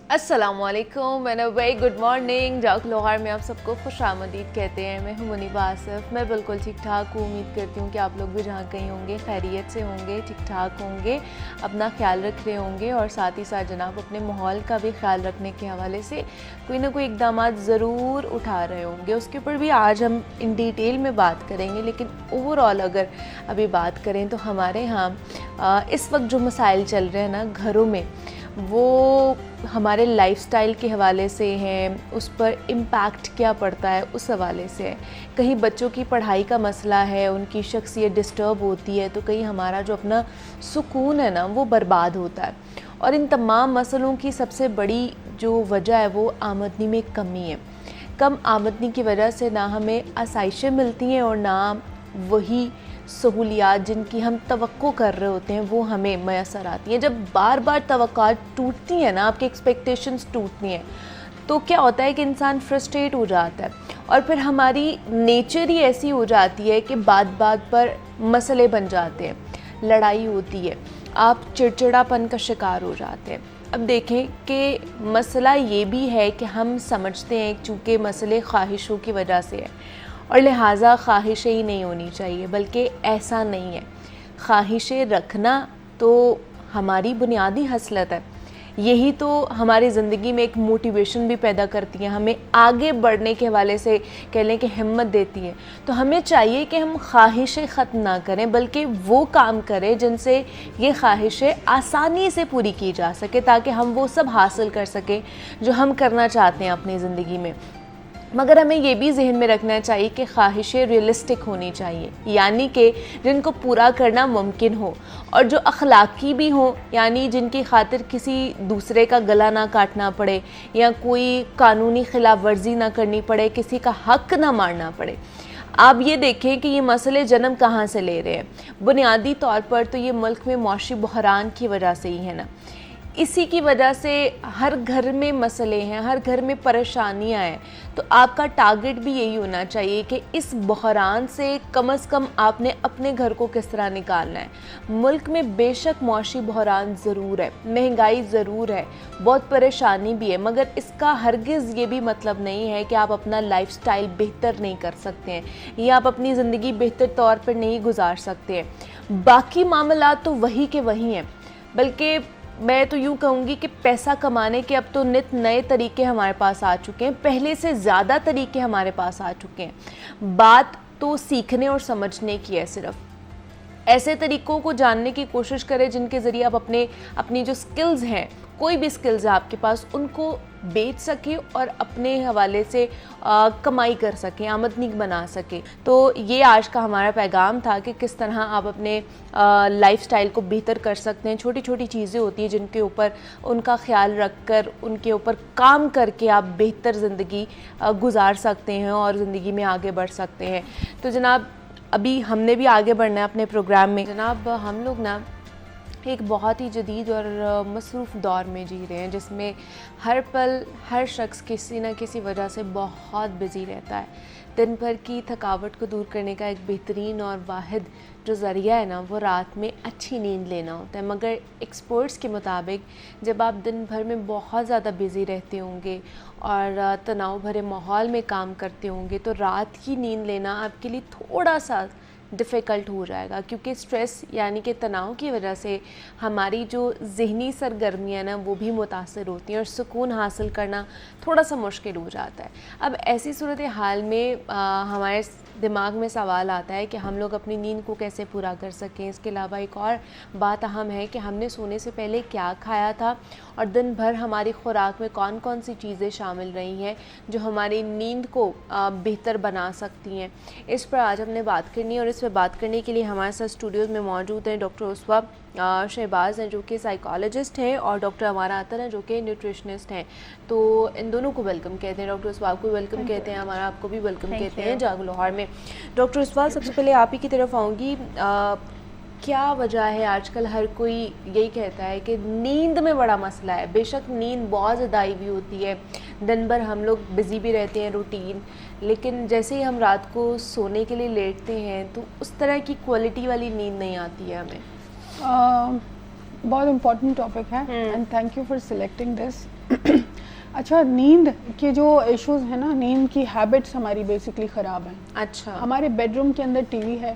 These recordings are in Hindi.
अस्सलामुअलैकुम and a very good morning. जाक लोहार में आप सबको खुश आमदीद कहते हैं। मैं हूं मुनीबा आसिफ। मैं बिल्कुल ठीक ठाक हूँ। उम्मीद करती हूँ कि आप लोग भी जहाँ कहीं होंगे खैरियत से होंगे, ठीक ठाक होंगे, अपना ख्याल रख रहे होंगे और साथ ही साथ जनाब अपने माहौल का भी ख्याल रखने के हवाले से कोई ना कोई इक़दाम ज़रूर उठा रहे होंगे। उसके ऊपर भी आज हम इन डिटेल में बात करेंगे, लेकिन ओवरऑल अगर अभी बात करें तो हमारे यहाँ इस वक्त जो मसाइल चल रहे हैं ना घरों में, वो हमारे लाइफस्टाइल के हवाले से हैं, उस पर इम्पैक्ट क्या पड़ता है उस हवाले से है। कहीं बच्चों की पढ़ाई का मसला है, उनकी शख्सियत डिस्टर्ब होती है, तो कहीं हमारा जो अपना सुकून है ना वो बर्बाद होता है। और इन तमाम मसलों की सबसे बड़ी जो वजह है वो आमदनी में कमी है। कम आमदनी की वजह से ना हमें आसाइशें मिलती हैं और ना वही सहूलियात जिनकी हम तवक्को कर रहे होते हैं वो हमें मैसर आती हैं। जब बार बार तवक्कात टूटती हैं ना, आपकी एक्सपेक्टेशंस टूटती हैं, तो क्या होता है कि इंसान फ्रस्ट्रेट हो जाता है और फिर हमारी नेचर ही ऐसी हो जाती है कि बात बात पर मसले बन जाते हैं, लड़ाई होती है, आप चिड़चिड़ापन का शिकार हो जाते हैं। अब देखें कि मसला ये भी है कि हम समझते हैं चूँकि मसले ख्वाहिशों की वजह से है और लिहाजा ख्वाहिशें ही नहीं होनी चाहिए, बल्कि ऐसा नहीं है। ख्वाहिशें रखना तो हमारी बुनियादी हसलत है, यही तो हमारी ज़िंदगी में एक मोटिवेशन भी पैदा करती है, हमें आगे बढ़ने के हवाले से कह लें कि हिम्मत देती है। तो हमें चाहिए कि हम ख्वाहिशें ख़त्म ना करें, बल्कि वो काम करें जिनसे ये ख्वाहिशें आसानी से पूरी की जा सके, ताकि हम वो सब हासिल कर सकें जो हम करना चाहते हैं अपनी ज़िंदगी में। मगर हमें ये भी जहन में रखना चाहिए कि ख्वाहिशें रियलिस्टिक होनी चाहिए, यानी कि जिनको पूरा करना मुमकिन हो, और जो अखलाकी भी हों, यानी जिनकी खातिर किसी दूसरे का गला ना काटना पड़े या कोई कानूनी खिलाफ वर्जी ना करनी पड़े, किसी का हक ना मारना पड़े। आप ये देखें कि ये मसले जन्म कहाँ से ले रहे हैं। बुनियादी तौर पर तो ये मुल्क में मौशी बहरान की वजह से ही है ना, इसी की वजह से हर घर में मसले हैं, हर घर में परेशानियां हैं। तो आपका टारगेट भी यही होना चाहिए कि इस बहरान से कम आपने अपने घर को किस तरह निकालना है। मुल्क में बेशक मौशी बहरान ज़रूर है, महंगाई ज़रूर है, बहुत परेशानी भी है, मगर इसका हरगिज़ ये भी मतलब नहीं है कि आप अपना लाइफस्टाइल बेहतर नहीं कर सकते हैं या आप अपनी ज़िंदगी बेहतर तौर पर नहीं गुजार सकते हैं। बाकी मामलात तो वही के वही हैं, बल्कि मैं तो यूँ कहूँगी कि पैसा कमाने के अब तो नित नए तरीके हमारे पास आ चुके हैं, पहले से ज़्यादा तरीके हमारे पास आ चुके हैं। बात तो सीखने और समझने की है। सिर्फ ऐसे तरीक़ों को जानने की कोशिश करें जिनके ज़रिए आप अपनी जो स्किल्स हैं, कोई भी स्किल्स है आपके पास, उनको बेच सकें और अपने हवाले से कमाई कर सकें, आमदनी बना सकें। तो ये आज का हमारा पैगाम था कि किस तरह आप अपने लाइफस्टाइल को बेहतर कर सकते हैं। छोटी छोटी चीज़ें होती हैं जिनके ऊपर उनका ख्याल रख कर, उनके ऊपर काम करके आप बेहतर ज़िंदगी गुजार सकते हैं और ज़िंदगी में आगे बढ़ सकते हैं। तो जनाब अभी हमने भी आगे बढ़ना है अपने प्रोग्राम में। जनाब हम लोग ना एक बहुत ही जदीद और मसरूफ़ दौर में जी रहे हैं, जिसमें हर पल हर शख्स किसी न किसी वजह से बहुत बिज़ी रहता है। दिन भर की थकावट को दूर करने का एक बेहतरीन और वाहिद जो ज़रिया है ना, वो रात में अच्छी नींद लेना होता है। मगर एक्सपर्ट्स के मुताबिक जब आप दिन भर में बहुत ज़्यादा बिज़ी रहते होंगे और तनाव भरे माहौल में काम करते होंगे, तो रात की नींद लेना आपके लिए थोड़ा सा डिफ़िकल्ट हो जाएगा, क्योंकि स्ट्रेस यानी कि तनाव की वजह से हमारी जो ज़हनी सरगर्मियाँ ना वो भी मुतासर होती हैं और सुकून हासिल करना थोड़ा सा मुश्किल हो जाता है। अब ऐसी सूरत हाल में हमारे दिमाग में सवाल आता है कि हम लोग अपनी नींद को कैसे पूरा कर सकें। इसके अलावा एक और बात अहम है कि हमने सोने से पहले क्या खाया था और दिन भर हमारी खुराक में कौन कौन सी चीज़ें शामिल रही हैं जो हमारी नींद को बेहतर बना सकती हैं। इस पर आज हमने बात करनी है और इस पर बात करने के लिए हमारे साथ स्टूडियोज़ में मौजूद हैं डॉक्टर उसवा शहबाज हैं जो कि साइकोलॉजिस्ट हैं और डॉक्टर अमारा अतर हैं जो कि न्यूट्रिशनिस्ट हैं। तो इन दोनों को वेलकम कहते हैं। डॉक्टर उसवा को वेलकम कहते हैं, हमारा आपको भी वेलकम कहते हैं जाग लाहौर में। डॉक्टर उसवा, सबसे पहले आप ही की तरफ आऊँगी। क्या वजह है आजकल हर कोई यही कहता है कि नींद में बड़ा मसला है। बेशक नींद बहुत ज़्यादा आई हुई होती है, दिन भर हम लोग बिज़ी भी रहते हैं रूटीन, लेकिन जैसे ही हम रात को सोने के लिए लेटते हैं तो उस तरह की क्वालिटी वाली नींद नहीं आती है हमें। बहुत इम्पोर्टेंट टॉपिक है and thank you for selecting this. अच्छा, नींद के जो इश्यूज है ना, नींद की हैबिट्स हमारी बेसिकली ख़राब हैं। अच्छा। हमारे बेडरूम के अंदर टीवी है,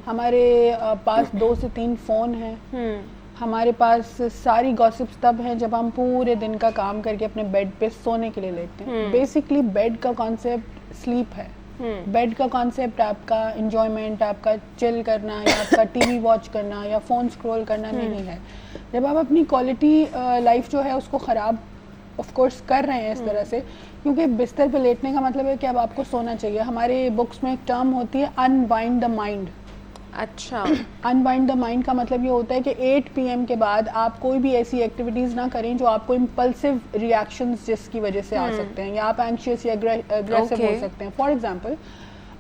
हमारे पास 2 से 3 फ़ोन हैं, हमारे पास सारी गॉसिप्स तब हैं जब हम पूरे दिन का काम करके अपने बेड पे सोने के लिए लेटते हैं। बेसिकली बेड का कॉन्सेप्ट स्लीप है। बेड का कॉन्सेप्ट आपका एंजॉयमेंट, आपका चिल करना या आपका टीवी वॉच करना या फ़ोन स्क्रॉल करना नहीं है। जब आप अपनी क्वालिटी लाइफ जो है उसको ख़राब ऑफ कोर्स कर रहे हैं इस तरह से, क्योंकि बिस्तर पे लेटने का मतलब है कि अब आपको सोना चाहिए। हमारे बुक्स में एक टर्म होती है अनवाइंड द माइंड। अच्छा। अनवाइंड द माइंड का मतलब ये होता है कि 8 PM के बाद आप कोई भी ऐसी एक्टिविटीज़ ना करें जो आपको इम्पल्सिव रिएक्शंस जिसकी वजह से आ सकते हैं, या आप एंशियस या अग्रेसिव हो सकते हैं। फॉर एग्जांपल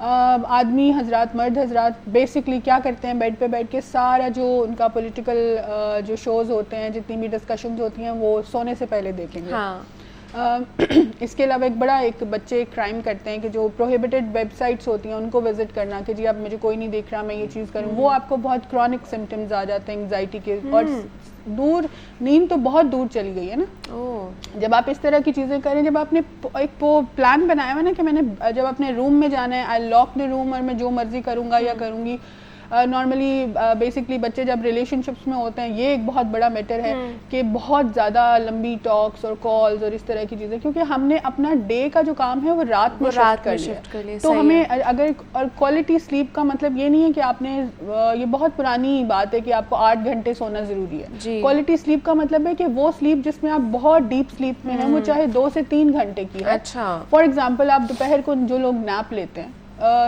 आदमी हजरात, मर्द हजरात बेसिकली क्या करते हैं, बेड पे बैठ के सारा जो उनका पॉलिटिकल जो शोज़ होते हैं, जितनी भी डिस्कशंस होती हैं, वो सोने से पहले देखेंगे। हाँ। इसके अलावा एक बच्चे क्राइम करते हैं कि जो प्रोहिबिटेड वेबसाइट्स होती हैं उनको विजिट करना कि जी अब मुझे कोई नहीं देख रहा, मैं ये चीज़ करूँ। वो आपको बहुत क्रॉनिक सिम्टम्स आ जाते हैं एंग्जाइटी के। और दूर नींद तो बहुत दूर चली गई है ना। जब आप इस तरह की चीज़ें करें, जब आपने एक प्लान बनाया हुआ ना कि मैंने जब अपने रूम में जाना है, आई लॉक द रूम और मैं जो मर्जी करूँगा या करूँगी। नॉर्मली बेसिकली बच्चे जब रिलेशनशिप्स में होते हैं, ये एक बहुत बड़ा मैटर है कि बहुत ज़्यादा लंबी टॉक्स और कॉल्स और इस तरह की चीज़ें, क्योंकि हमने अपना डे का जो काम है वो रात में शिफ्ट कर लिया। तो हमें अगर, और क्वालिटी स्लीप का मतलब ये नहीं है कि आपने, ये बहुत पुरानी बात है कि आपको 8 घंटे सोना ज़रूरी है। क्वालिटी स्लीप का मतलब है कि वो स्लीप जिसमें आप बहुत डीप स्लीप में हैं, वो चाहे 2 से 3 घंटे की है। अच्छा। फॉर एग्जाम्पल आप दोपहर को जो लोग नैप लेते हैं,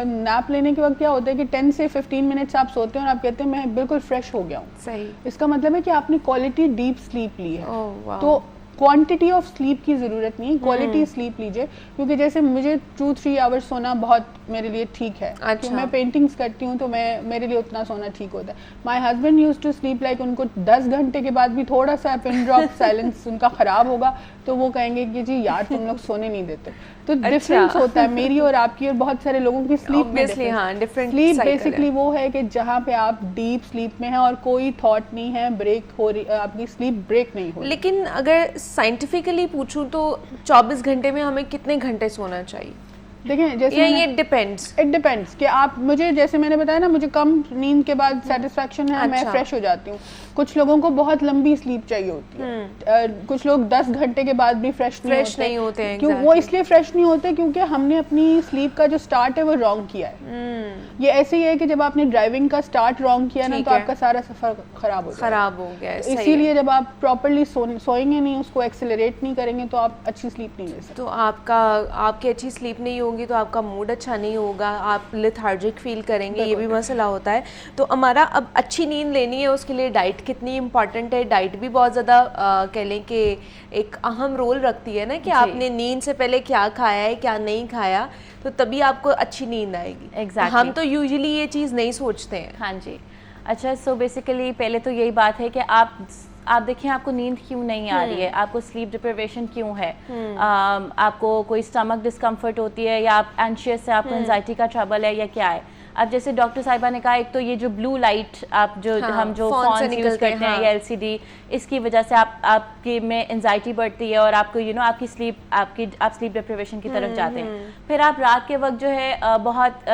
नैप लेने के वक्त क्या होता है कि 10 से 15 मिनट्स आप सोते हैं और आप कहते हैं मैं बिल्कुल फ्रेश हो गया हूँ। सही। इसका मतलब है कि आपने क्वालिटी डीप स्लीप ली है। तो क्वांटिटी ऑफ स्लीप की ज़रूरत नहीं, क्वालिटी स्लीप लीजिए। क्योंकि जैसे मुझे 2-3 आवर्स सोना बहुत मेरे लिए ठीक है। अच्छा। मैं पेंटिंग्स करती हूँ तो मेरे लिए उतना सोना ठीक होता है। My husband use to sleep like, उनको 10 घंटे के बाद भी थोड़ा सा पिन ड्रॉप साइलेंस उनका ख़राब होगा तो वो कहेंगे कि जी यार तुम लोग सोने नहीं देते। तो डिफरेंस होता है मेरी और आपकी और बहुत सारे लोगों की स्लीप में। स्लीप बेसिकली वो है कि जहाँ पे आप डीप स्लीप में हैं और कोई थॉट नहीं है, ब्रेक हो रही, आपकी स्लीप ब्रेक नहीं हो रही। लेकिन अगर साइंटिफिकली पूछूं तो 24 घंटे में हमें कितने घंटे सोना चाहिए? देखें, जैसे ये डिपेंड्स, इट डिपेंड्स कि आप, मुझे जैसे मैंने बताया ना, मुझे कम नींद के बाद सेटिस्फैक्शन है। मैं फ्रेश हो जाती हूँ। कुछ लोगों को बहुत लंबी स्लीप चाहिए होती है। कुछ लोग 10 घंटे के बाद भी फ्रेश नहीं होते हैं। क्यों वो इसलिए फ्रेश नहीं होते? क्योंकि हमने अपनी स्लीप का जो स्टार्ट है वो रॉन्ग किया है। ये ऐसे ही है कि जब आपने ड्राइविंग का स्टार्ट रॉन्ग किया ना, तो आपका सारा सफर खराब हो गया। इसीलिए जब आप प्रॉपर्ली सोएंगे नहीं, उसको एक्सेलरेट नहीं करेंगे, तो आप अच्छी स्लीप नहीं ले सकते। तो आपकी अच्छी स्लीप नहीं होगी तो आपका मूड अच्छा नहीं होगा, आप लेथार्जिक फील करेंगे, ये भी मसला होता है। तो हमारा अब अच्छी नींद लेनी है, उसके लिए डाइट कितनी इंपॉर्टेंट है। डाइट भी बहुत ज़्यादा कह लें कि एक अहम रोल रखती है ना, कि आपने नींद से पहले क्या खाया है, क्या नहीं खाया, तो तभी आपको अच्छी नींद आएगी। एग्जैक्टली। हम तो यूजुअली ये चीज़ नहीं सोचते हैं। हाँ जी। अच्छा, सो बेसिकली पहले तो यही बात है कि आप देखिए आपको नींद क्यों नहीं आ रही है, आपको स्लीप डिप्रिवेशन क्यों है, आपको कोई स्टमक डिस्कम्फर्ट होती है, या आप एंशियस है, आपको एंजाइटी का ट्रबल है, या क्या है। अब जैसे डॉक्टर साहिबा ने कहा, एक तो ये जो ब्लू लाइट हम जो फोन यूज़ करते हैं या LCD, इसकी वजह से आपके में एंजाइटी बढ़ती है और आपको आपकी आप स्लीप डिप्रिवेशन की तरफ जाते हैं। फिर आप रात के वक्त जो है बहुत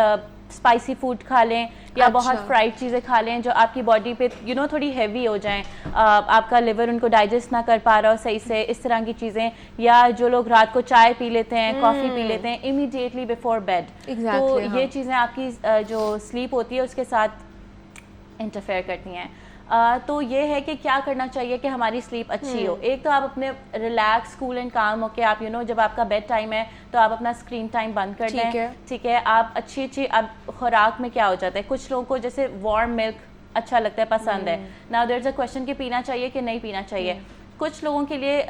स्पाइसी फूड खा लें या बहुत फ्राइड चीज़ें खा लें जो आपकी बॉडी पे थोड़ी हैवी हो जाएं, आपका लिवर उनको डाइजेस्ट ना कर पा रहा हो सही से, इस तरह की चीज़ें। या जो लोग रात को चाय पी लेते हैं, कॉफ़ी पी लेते हैं इमीडिएटली बिफोर बेड, तो ये चीज़ें आपकी जो स्लीप होती है उसके साथ इंटरफेयर करती हैं। तो ये है कि क्या करना चाहिए कि हमारी स्लीप अच्छी हो। एक तो आप अपने रिलैक्स, कूल एंड काम होके आप जब आपका बेड टाइम है तो आप अपना स्क्रीन टाइम बंद कर दें। ठीक है। आप अच्छी अब खुराक में क्या हो जाता है, कुछ लोगों को जैसे वार्म मिल्क अच्छा लगता है, पसंद है। Now there is a question कि पीना चाहिए कि नहीं पीना चाहिए। कुछ लोगों के लिए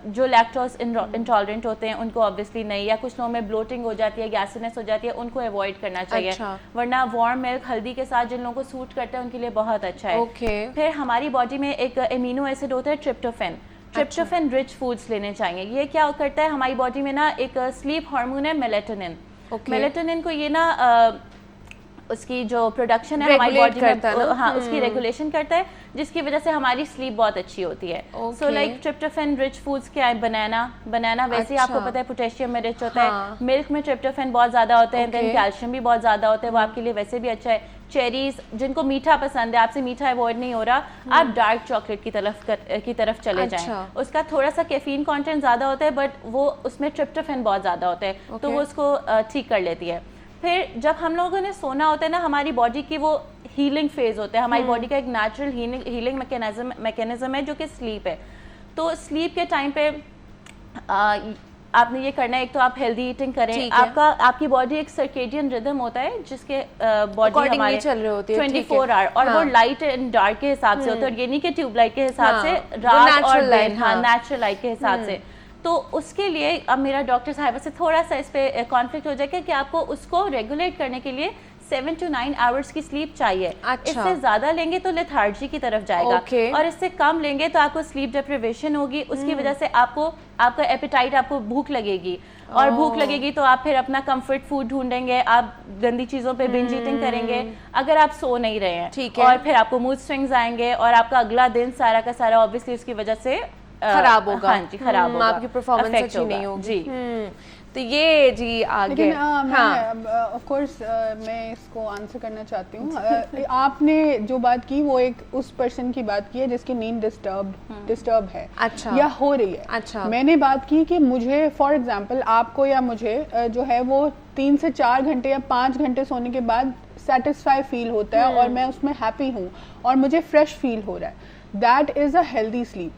जो लैक्टोज इंटॉलरेंट होते हैं उनको ऑब्वियसली नहीं, या कुछ लोगों में ब्लोटिंग हो जाती है, गैसिनेस हो जाती है, उनको अवॉइड करना चाहिए। वरना वार्म मिल्क हल्दी के साथ जिन लोगों को सूट करता है उनके लिए बहुत अच्छा है। फिर हमारी बॉडी में एक एमिनो एसिड होता है ट्रिप्टोफैन। ट्रिप्टोफैन रिच फूड्स लेने चाहिए। ये क्या करता है, हमारी बॉडी में ना एक स्लीप हार्मोन है मेलेटोनिन। मेलेटोनिन को ये ना उसकी जो प्रोडक्शन है हमारी Regulate बॉडी करता है में, ना? हाँ उसकी रेगुलेशन करता है, जिसकी वजह से हमारी स्लीप बहुत अच्छी होती है। सो Okay. Like tryptophan rich foods क्या है, बनाना वैसे ही आपको अच्छा। पता है पोटेशियम में रिच होता हाँ। है, मिल्क में ट्रिप्टोफैन बहुत ज़्यादा होता है, देन Okay. कैल्शियम भी बहुत ज़्यादा होता है, वो आपके लिए वैसे भी अच्छा है। चेरीज, जिनको मीठा पसंद है, आपसे मीठा अवॉइड नहीं हो रहा, आप डार्क चॉकलेट की तरफ चले अच्छा। जाएं। उसका थोड़ा सा कैफीन कंटेंट ज़्यादा होता है, बट वो उसमें ट्रिप्टोफैन बहुत ज़्यादा होता है, तो Okay. वो उसको ठीक कर लेती है। फिर जब हम लोगों ने सोना होता है ना, हमारी बॉडी की वो हीलिंग फेज होता है, हमारी बॉडी का एक नेचुरल हीलिंग मैकेनिज्म है जो कि स्लीप है। तो स्लीप के टाइम पे आपने ये करना है, एक तो आप हेल्दी ईटिंग करें, ठीक है। आपकी बॉडी एक सर्केडियन रिदम होता है जिसके बॉडी Accordingly हमारे चल रही होती है, ठीक है। 24 आवर, और वो हाँ। लाइट एंड डार्क के हिसाब से होता है, और ये नहीं कि ट्यूबलाइट के हिसाब हाँ, से वो रात और natural दिन, light, हाँ हाँ। नेचुरल लाइट के हिसाब से। तो उसके लिए अब मेरा डॉक्टर साहिबा से थोड़ा सा इस पे कॉन्फ्लिक्ट हो जाएगा कि आपको उसको रेगुलेट करने के लिए 7 to 9 आवर्स की स्लीप चाहिए। अच्छा। इससे ज्यादा लेंगे तो लेथार्जी की तरफ जाएगा, Okay. और इससे कम लेंगे तो आपको स्लीप डिप्रिवेशन होगी, उसकी वजह से आपका एपेटाइट, आपको भूख लगेगी, और भूख लगेगी तो आप फिर अपना कंफर्ट फूड ढूंढेंगे, आप गंदी चीज़ों पे बिंज ईटिंग करेंगे अगर आप सो नहीं रहे हैं। ठीक है। और फिर आपको मूड स्विंग्स आएंगे, और आपका अगला दिन सारा का सारा ऑब्वियसली उसकी वजह से खराब होगा। हाँ जी, खराब होगा, आपकी परफॉर्मेंस affect अच्छी होगा। नहीं होगी। जी। तो ये जी आगे लेकिन हाँ मैं ऑफ कोर्स मैं इसको आंसर करना चाहती हूँ। आपने जो बात की वो एक उस पर्सन की बात की है जिसकी नींद डिस्टर्ब है, अच्छा। या हो रही है। अच्छा। मैंने बात की कि मुझे फॉर एग्जांपल आपको या मुझे जो है वो 3 से 4 घंटे या 5 घंटे सोने के बाद सेटिस्फाई फील होता है, और मैं उसमें हैप्पी हूँ और मुझे फ्रेश फील हो रहा है। That is a healthy sleep,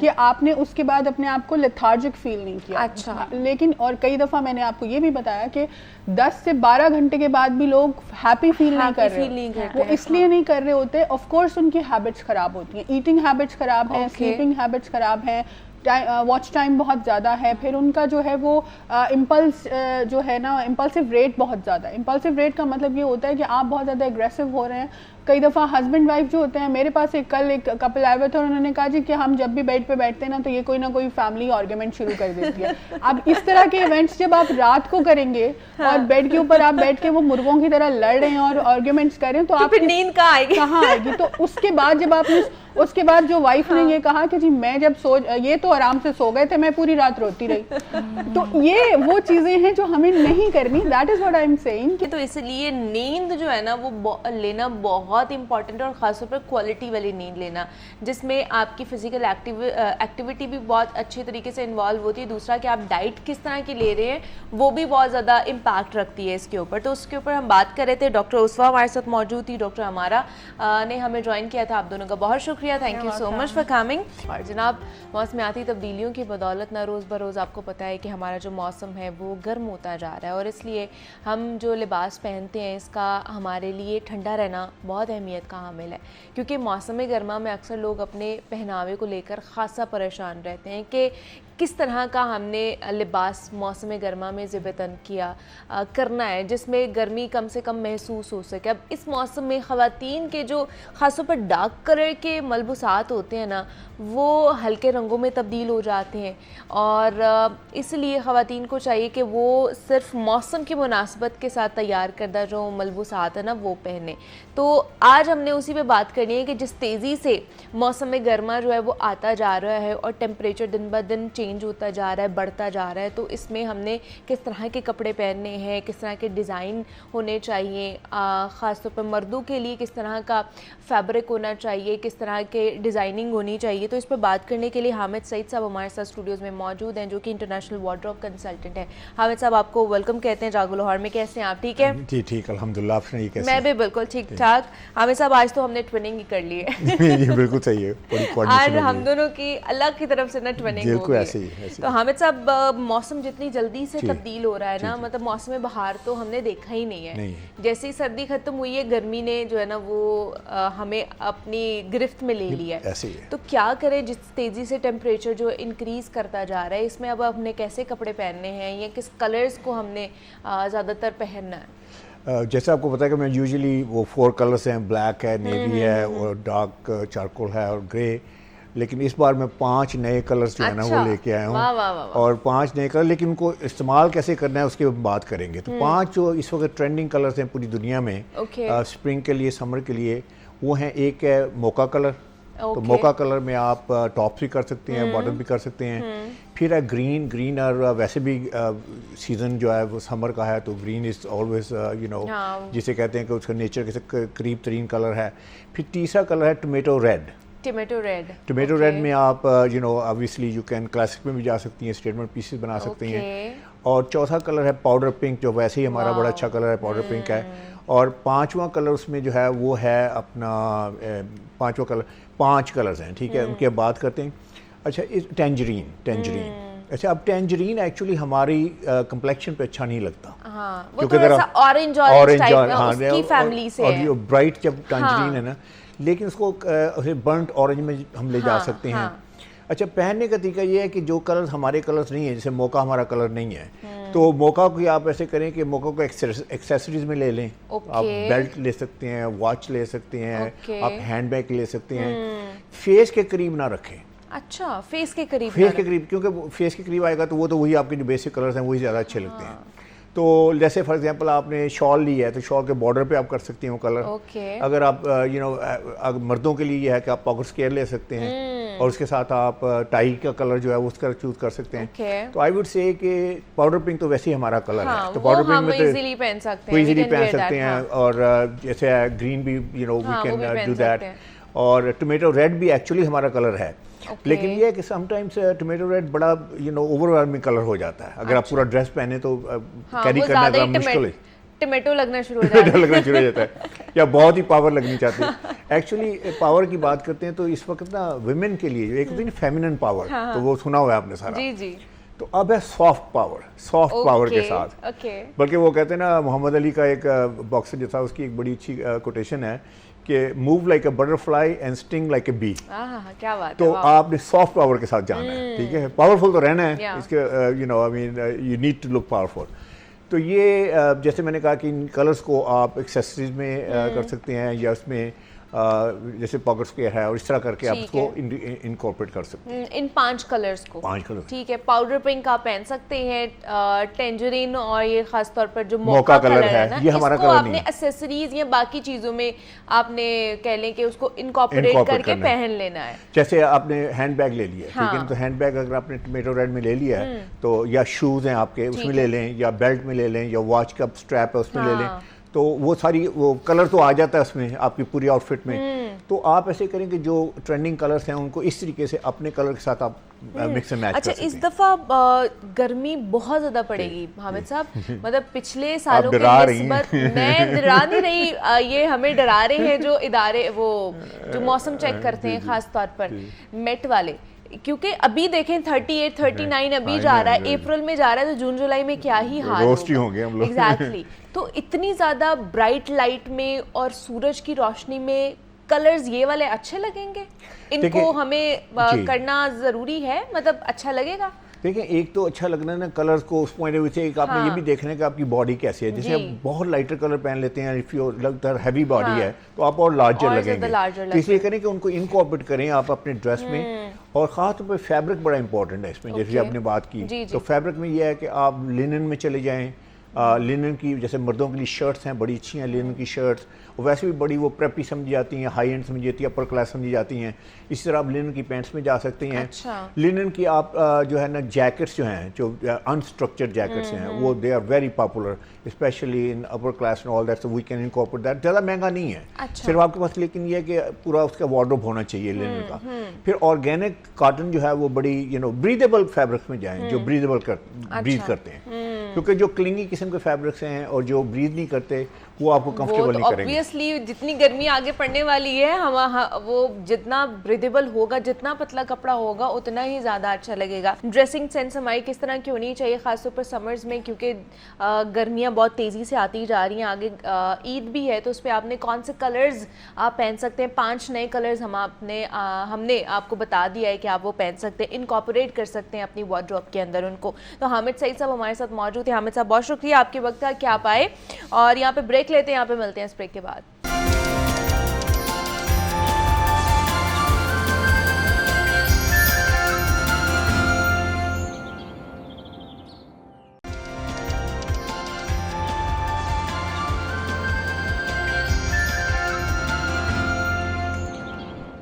कि आपने उसके बाद अपने आप को लेथार्जिक फील नहीं किया। अच्छा। लेकिन और कई दफ़ा मैंने आपको ये भी बताया कि 10 से 12 घंटे के बाद भी लोग हैप्पी फील नहीं कर रहे feel नहीं होते। करते वो हैं, इसलिए नहीं कर रहे होते, ऑफ कोर्स उनकी हैबिट्स खराब होती हैं, ईटिंग हैबिट्स खराब हैं, Okay. स्लीपिंग हैबिट्स खराब हैं, वॉच टाइम बहुत ज़्यादा है, फिर उनका जो है वो इम्पल्स जो है ना, इम्पल्सिव रेट बहुत ज़्यादा है। इम्पल्सिव रेट का मतलब ये होता है कि आप बहुत ज़्यादा एग्रेसिव हो रहे हैं। कई दफ़ा हस्बैंड वाइफ जो होते हैं, मेरे पास कल एक कपल आए हुए थे और उन्होंने कहा जी कि हम जब भी बेड पे बैठते हैं ना तो ये ना कोई फैमिली आर्ग्यूमेंट शुरू कर देती है। अब इस तरह के इवेंट्स जब आप रात को करेंगे और बेड के ऊपर आप बैठ के वो मुर्गों की तरह लड़ रहे हैं और आर्ग्यूमेंट्स कर रहे हैं, तो तो आप फिर नींद कहाँ आएगी? कहाँ आएगी? तो उसके बाद जब आपने उसके बाद जो वाइफ ने ये कहा कि जी मैं जब ये तो आराम से सो गए थे, मैं पूरी रात रोती रही। तो ये वो चीजें हैं जो हमें नहीं करनी। That is what I am saying. तो इसलिए नींद जो है ना वो लेना बहुत इंपॉर्टेंट है, और ख़ासतौर पर क्वालिटी वाली नींद लेना जिसमें आपकी फिजिकल एक्टिविटी भी बहुत अच्छे तरीके से इन्वॉल्व होती है। दूसरा कि आप डाइट किस तरह की ले रहे हैं वो भी बहुत ज़्यादा इम्पैक्ट रखती है इसके ऊपर। तो उसके ऊपर हम बात कर रहे थे, डॉक्टर उसवा हमारे साथ मौजूद थी, डॉक्टर हमारा ने हमें ज्वाइन किया था। आप दोनों का बहुत शुक्रिया, thank you so much for coming. और जनाब, मौसमियाती तब्दीलियों की बदौलत ना रोज़ बरोज़ आपको पता है कि हमारा जो मौसम है वो गर्म होता जा रहा है, और इसलिए हम जो लिबास पहनते हैं इसका हमारे लिए ठंडा रहना बहुत अहमियत का हामिल है। क्योंकि मौसम गर्मा में अक्सर लोग अपने पहनावे को लेकर ख़ासा परेशान रहते हैं कि किस तरह का हमने लिबास मौसम गर्मा में ज़िबतन किया करना है जिसमें गर्मी कम से कम महसूस हो सके। अब इस मौसम में ख़वातीन के जो ख़ासतौर पर डार्क कलर के मलबूसात होते हैं ना, वो हल्के रंगों में तब्दील हो जाते हैं, और इसलिए ख़वातीन को चाहिए कि वो सिर्फ मौसम की मुनासबत के साथ तैयार करदा जो मलबूसात है ना वो पहने। तो आज हमने उसी पे बात करनी है कि जिस तेज़ी से मौसम गर्मा जो है वो आता जा रहा है और टेम्परेचर दिन ब दिन चेंज होता जा रहा है, बढ़ता जा रहा है, तो इसमें हमने किस तरह के कपड़े पहनने हैं, किस तरह के डिज़ाइन होने चाहिए, ख़ास तौर पर मर्दों के लिए किस तरह का फैब्रिक होना चाहिए, किस तरह के डिज़ाइनिंग होनी चाहिए। तो इस पर बात करने के लिए हामिद सईद साहब हमारे साथ स्टूडियोज़ में मौजूद हैं, जो कि इंटरनेशनल वार्डरोब कंसल्टेंट हैं। हामिद साहब, आपको वेलकम कहते हैं जागो लाहौर में। कैसे हैं आप? ठीक है जी, ठीक, अल्हम्दुलिल्लाह। आपने ये कैसे? मैं भी बिल्कुल ठीक ठाक। हामिद साहब, आज तो हमने ट्विनिंग ही कर ली है। ये बिल्कुल सही है, बड़ी आज कोऑर्डिनेशन हम दोनों की अलग की तरफ से ना ट्विनिंग हो बिल्कुल गई ऐसे है। ही, ऐसे तो हामिद साहब, मौसम जितनी जल्दी से जी, तब्दील हो रहा है ना, जी। मतलब मौसम बहार तो हमने देखा ही नहीं है। नहीं है। जैसे ही सर्दी खत्म हुई है, गर्मी ने जो है ना वो हमें अपनी गिरफ्त में ले लिया है। ऐसे ही है। तो क्या करें, जिस तेज़ी से टेम्परेचर जो इंक्रीज़ करता जा रहा है, इसमें अब हमने कैसे कपड़े पहनने हैं या किस कलर्स को हमने ज़्यादातर पहनना है? जैसे आपको पता है कि मैं यूजुअली वो 4 कलर्स हैं, ब्लैक है, नेवी है और डार्क चारकोल है और ग्रे। लेकिन इस बार मैं 5 नए कलर्स जो है ना अच्छा। वो लेके आया वाह, वाह, वाह, हूँ, वाह। और 5 नए कलर, लेकिन उनको इस्तेमाल कैसे करना है उसके बात करेंगे। तो 5 जो इस वक्त ट्रेंडिंग कलर्स हैं पूरी दुनिया में Okay. स्प्रिंग के लिए, समर के लिए, वो हैं, एक है मोका कलर। तो Okay. मोका कलर में आप टॉप्स भी कर सकते हैं, बॉटम भी कर सकते हैं। फिर है ग्रीन, और वैसे भी सीज़न जो है वो समर का है, तो ग्रीन इज़ ऑलवेज हाँ। जिसे कहते हैं कि उसका नेचर के करीब तरीन कलर है। फिर तीसरा कलर है tomato red. Tomato red. Tomato red में आप ऑब्वियसली यू कैन क्लासिक में भी जा सकती हैं, स्टेटमेंट पीसेस बना सकती हैं। और चौथा कलर है पाउडर पिंक, जो वैसे ही हमारा बड़ा अच्छा कलर है, पाउडर पिंक है। और पांचवा कलर उसमें जो है वो है अपना पांचवा कलर, 5 कलर्स हैं, ठीक है, उनकी अब बात करते हैं। अच्छा, इस टेंजरीन। अच्छा, अब टेंजरीन एक्चुअली हमारी कंप्लेक्शन पे अच्छा नहीं लगता। हाँ, वो क्योंकि थोड़ा अगर सा ऑरेंज टाइप में हाँ, उसकी फैमिली से और है। जो ब्राइट जब टेंजरीन हाँ। है ना, लेकिन उसको बर्nt ऑरेंज में हम ले जा हाँ, सकते हैं। हाँ। अच्छा, पहनने का तरीका ये है कि जो कलर्स हमारे कलर्स नहीं है, जैसे मोका हमारा कलर नहीं है, तो मोका को आप ऐसे करें कि मोका को एक्सेसरीज में ले लें। ओके। आप बेल्ट ले सकते हैं, वॉच ले सकते हैं, ओके। आप हैंड बैग ले सकते हैं। फेस के करीब ना रखें, अच्छा, फेस के करीब फेस ना के करीब, क्योंकि फेस के करीब आएगा तो वो तो वही आपके जो बेसिक कलर्स हैं वही ज़्यादा अच्छे लगते हैं। तो जैसे फॉर एग्जांपल आपने शॉल ली है, तो शॉल के बॉर्डर पे आप कर सकती हैं वो कलर। ओके। अगर आप अगर मर्दों के लिए ये है कि आप पॉकेट स्केयर ले सकते हैं, और उसके साथ आप टाई का कलर जो है उसका चूज कर सकते हैं। ओके। तो आई वुड से कि पाउडर पिंक तो वैसे ही हमारा कलर हाँ, है, तो वो पाउडर पिंक हम में तो इजीली पहन सकते वो हैं, इजीली we can पहन wear सकते that, हैं। हाँ। और जैसे ग्रीन भी वी हाँ, वो कैन भी पहन डू सकते दैट। हैं। और टोमेटो रेड भी एक्चुअली हमारा कलर है, ओके। लेकिन ये है कि समटाइम्स टोमेटो रेड बड़ा ओवरवेलमिंग कलर हो जाता है। अगर आप पूरा ड्रेस पहने तो हाँ, कैरी वो करना ज्यादा ज़रा ही मुश्किल है, टोमेटो लगना शुरू हो जाता डर है। लगना शुरू हो जाता है, या बहुत ही पावर लगनी चाहती है। एक्चुअली पावर की बात करते हैं तो इस वक्त ना वुमेन के लिए एक होती है फेमिनिन पावर, तो वो सुना हुआ है आपने सारा। जी जी। तो अब है सॉफ्ट पावर के साथ। ओके। बल्कि वो कहते हैं ना, मोहम्मद अली का एक बॉक्सर जो था, उसकी एक बड़ी अच्छी कोटेशन है कि move like a butterfly and sting like a bee. क्या बात है, तो वाह। आपने सॉफ्ट पावर के साथ जाना है, ठीक है, पावरफुल तो रहना है, Yeah. इसके I mean you need to look powerful. तो ये जैसे मैंने कहा कि इन कलर्स को आप एक्सेसरीज में कर सकते हैं, या उसमें जैसे पॉकेट स्क्वायर है, और इस तरह करके आप ठीक उसको इनकॉर्पोरेट कर सकते हैं। इन 5 कलर्स को। 5 कलर। ठीक है, पाउडर पिंक आप पहन सकते हैं, टेंजरीन, और ये खास तौर पर जो मोका मोका कलर कलर है ना, ये हमारा इसको कलर आपने नहीं है। एक्सेसरीज या बाकी चीजों में आपने कह लें कि उसको इनकॉर्पोरेट Incorporate करके करना है। पहन लेना है। जैसे आपने हैंड बैग ले लिया, हाँ। ठीक है, तो हैंड बैग अगर आपने टोमेटो रेड में ले लिया है, तो या शूज हैं आपके उसमें ले लें, या बेल्ट में ले लें, या वॉच का स्ट्रैप है उसमें ले लें, हाँ। तो वो सारी वो कलर तो आ जाता है उसमें आपकी पूरी आउटफिट में। तो आप ऐसे करें कि जो ट्रेंडिंग कलर्स हैं उनको इस तरीके से अपने कलर के साथ आप मिक्स एंड मैच अच्छा, कर सकते इस हैं। दफा गर्मी बहुत ज्यादा पड़ेगी हामिद साहब, मतलब पिछले सालों के डरा रही हैं। निस्बत मैं डरा नहीं रही, ये हमें डरा रहे हैं जो इदारे, वो जो मौसम चेक करते हैं खास तौर पर मेट वाले, क्योंकि अभी देखें 38 39 अभी जा रहा है, अप्रैल में जा रहा है, तो जून जुलाई में क्या ही हाल रोस्ट ही होंगे हम लोग। एग्जैक्टली। तो इतनी ज्यादा ब्राइट लाइट में और सूरज की रोशनी में कलर्स ये वाले अच्छे लगेंगे? इनको देखिए, हमें जी। करना जरूरी है, मतलब अच्छा लगेगा? देखिए, एक तो अच्छा लगना है ना कलर्स को, उस पॉइंट ऑफ व्यू से एक आपने ये भी देखना है कि आपकी बॉडी कैसी है। जैसे जी। आप बहुत लाइटर कलर पहन लेते हैं, इफ यू लगता है हैवी बॉडी हाँ। है, तो आप और लार्जर और लगेंगे। ज़्यादा larger तो इसलिए करें कि उनको इनकॉर्पोरेट करें आप अपने ड्रेस में, और ख़ास तौर पर फैब्रिक बड़ा इंपॉर्टेंट है इसमें, जैसे ओके। आपने बात की। जी, जी। तो फैब्रिक में ये है कि आप लिनन में चले जाएँ। लिनन की जैसे मर्दों के लिए शर्ट्स हैं, बड़ी अच्छी हैं लिनन की शर्ट्स, और वैसे भी बड़ी वो प्रेपी समझी जाती हैं, हाई एंड समझी जाती है, अपर क्लास समझी जाती हैं। इसी तरह आप लिनन की पैंट्स में जा सकते हैं। अच्छा। लिनन की आप जो है ना जैकेट्स जो हैं, जो अनस्ट्रक्चर्ड जैकेट्स हैं, वो they are very popular specially in upper class and all that, so we can incorporate that. ज़्यादा महंगा नहीं है। अच्छा। सिर्फ आपके पास लेकिन ये है कि पूरा उसका वार्डरोब होना चाहिए लिनन का। फिर ऑर्गेनिक कॉटन जो है वो बड़ी ब्रीदेबल फैब्रिक्स में जाएं, जो ब्रीदेबल ब्रीथ करते हैं, क्योंकि जो क्लिंगी किस्म के फैब्रिक्स हैं और जो ब्रीथ नहीं करते वो आपको कंफर्टेबल नहीं करेंगे। ऑब्वियसली जितनी गर्मी आगे पड़ने वाली है, वो जितना ब्रीदेबल होगा, जितना पतला कपड़ा होगा, उतना ही ज़्यादा अच्छा लगेगा। ड्रेसिंग सेंस हमारी किस तरह की होनी चाहिए खासतौर पर समर्स में, क्योंकि गर्मियाँ बहुत तेज़ी से आती जा रही हैं, आगे ईद भी है, तो उस पर आपने कौन से कलर्स आप पहन सकते हैं? 5 नए कलर्स हमने आपको बता दिया है कि आप वो पहन सकते हैं, इनकॉर्पोरेट कर सकते हैं अपनी वार्डरोब के अंदर उनको। तो हामिद सईद साहब हमारे साथ मौजूद है। हामिद साहब, बहुत शुक्रिया आपके वक्त का कि आप आए, और यहाँ पे ब्रेक लेते हैं, यहाँ पे मिलते हैं इस ब्रेक के बाद।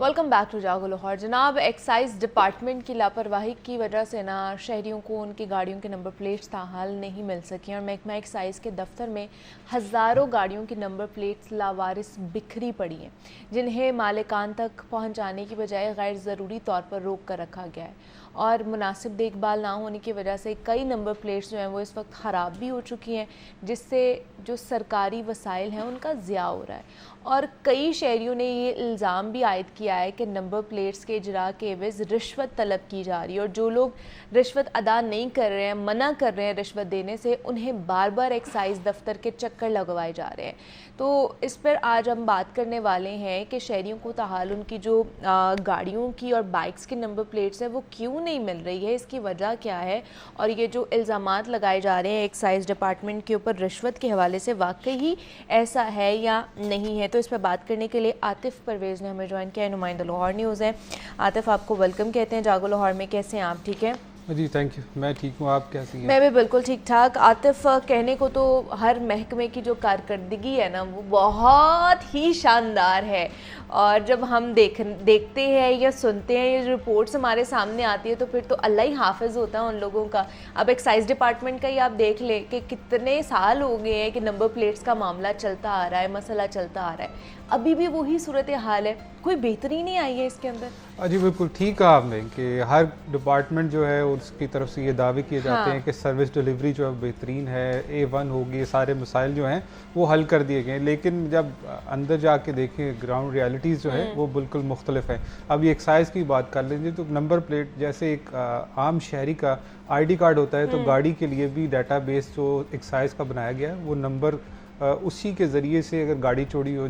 वेलकम बैक टू जागो लाहौर। जनाब, एक्साइज डिपार्टमेंट की लापरवाही की वजह से ना शहरियों को उनकी गाड़ियों के नंबर प्लेट्स ताहाल नहीं मिल सकी और महकमा एक्साइज के दफ्तर में हज़ारों गाड़ियों की नंबर प्लेट्स लावारिस बिखरी पड़ी हैं, जिन्हें मालिकान तक पहुंचाने की बजाय गैर ज़रूरी तौर पर रोक कर रखा गया है और मुनासिब देखभाल ना होने की वजह से कई नंबर प्लेट्स जो हैं वो इस वक्त ख़राब भी हो चुकी हैं, जिससे जो सरकारी वसाइल हैं उनका ज़िया हो रहा है। और कई शहरियों ने ये इल्ज़ाम भी आयद किया है कि नंबर प्लेट्स के इजरा के एवज़ रिश्वत तलब की जा रही है और जो लोग रिश्वत अदा नहीं कर रहे हैं, मना कर रहे हैं रिश्वत देने से, उन्हें बार बार एक्साइज दफ्तर के चक्कर लगवाए जा रहे हैं। तो इस पर आज हम बात करने वाले हैं कि शहरियों को ताहाल उनकी जो गाड़ियों की और बाइक्स की नंबर प्लेट्स हैं वो क्यों नहीं मिल रही है, इसकी वजह क्या है और ये जो इल्ज़ामात लगाए जा रहे हैं एक्साइज डिपार्टमेंट के ऊपर रिश्वत के हवाले से वाकई ही ऐसा है या नहीं है। तो इस पर बात करने के लिए आतिफ परवेज़ ने हमें ज्वाइन किया है, नुमाइंदा लाहौर न्यूज़ है। आतिफ, आपको वेलकम कहते हैं जागो लाहौर में। कैसे हैं आप? ठीक है जी, थैंक यू। मैं ठीक हूँ, आप कैसी हैं? मैं भी बिल्कुल ठीक ठाक। आतिफ, कहने को तो हर महकमे की जो कारकर्दगी है ना वो बहुत ही शानदार है और जब हम देखते हैं या सुनते हैं, ये रिपोर्ट्स हमारे सामने आती है तो फिर तो अल्लाह ही हाफिज़ होता है उन लोगों का। अब एक्साइज डिपार्टमेंट का ही आप देख ले कि कितने साल हो गए हैं कि नंबर प्लेट्स का मामला चलता आ रहा है, मसला चलता आ रहा है, अभी भी वही सूरत हाल है, कोई बेहतरी नहीं आई है इसके अंदर। जी बिल्कुल ठीक कहा आपने कि हर डिपार्टमेंट जो है उसकी तरफ से ये दावे किए जाते हैं कि सर्विस डिलीवरी जो है बेहतरीन है, A1 होगी, सारे मसाइल जो हैं वो हल कर दिए गए, लेकिन जब अंदर जाके देखें ग्राउंड रियलिटीज़ जो है वो बिल्कुल मुख्तलिफ है। अब ये एक्साइज की बात कर लीजिए तो नंबर प्लेट जैसे एक आम शहरी का ID कार्ड होता है, तो गाड़ी के लिए भी डाटाबेस जो एक्साइज का बनाया गया है वो नंबर उसी के ज़रिए से अगर गाड़ी चोरी हो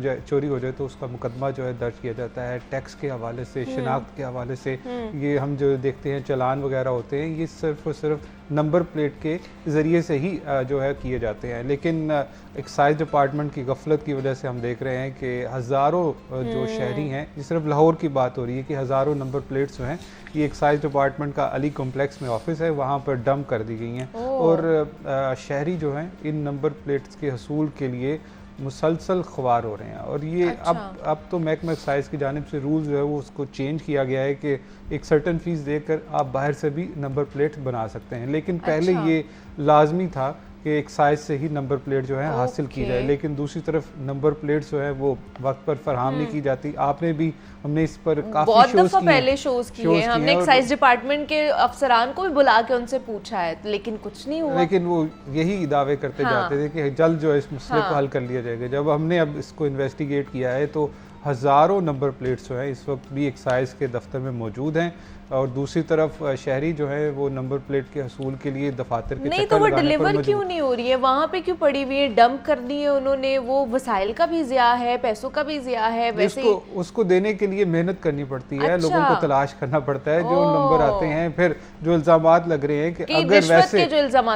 जाए तो उसका मुकदमा जो है दर्ज किया जाता है। टैक्स के हवाले से, शनाख्त के हवाले से, ये हम जो देखते हैं चालान वगैरह होते हैं, ये सिर्फ और सिर्फ नंबर प्लेट के ज़रिए से ही जो है किए जाते हैं। लेकिन एक्साइज डिपार्टमेंट की गफलत की वजह से हम देख रहे हैं कि हज़ारों जो शहरी हैं, ये सिर्फ लाहौर की बात हो रही है कि हज़ारों नंबर प्लेट्स जो हैं ये एक्साइज डिपार्टमेंट का अली कॉम्प्लेक्स में ऑफिस है, वहाँ पर डंप कर दी गई हैं और शहरी जो हैं इन नंबर प्लेट्स के हसूल के लिए मुसलसल ख्वार हो रहे हैं। और ये अब तो महकमा एक्साइज की जानिब से रूल जो है वो उसको चेंज किया गया है कि एक सर्टन फीस देकर आप बाहर से भी नंबर प्लेट बना सकते हैं, लेकिन पहले ये लाजमी था कि एक्साइज से ही नंबर प्लेट जो है हासिल की जाए, लेकिन दूसरी तरफ नंबर प्लेट्स जो है वो वक्त पर फराहम नहीं की जाती। आपने भी, हमने इस पर काफ़ी बहुत दफ़ा पहले शोज़ किए हैं, हमने एक्साइज डिपार्टमेंट के अफसरान को भी बुला के उनसे पूछा है, लेकिन कुछ नहीं हुआ। लेकिन वो यही दावे करते जाते थे कि जल्द जो है इस मसले को हल कर लिया जाएगा। जब हमने अब इसको इन्वेस्टिगेट किया है तो हज़ारों नंबर प्लेट्स जो हैं इस वक्त भी एक्साइज के दफ्तर में मौजूद हैं और दूसरी तरफ शहरी जो है वो नंबर प्लेट के हसूल के लिए दफातर के नहीं, तो वो डिलीवर क्यों नहीं हो रही है? वहाँ पे क्यों पड़ी हुई है? डंप कर दी है उन्होंने, वो वसाइल का भी ज़िया है, पैसों का भी ज़िया है। वैसे उसको देने के लिए मेहनत करनी पड़ती है, लोगों को तलाश करना पड़ता है, जो नंबर आते हैं। फिर जो इल्ज़ामात लग रहे हैं कि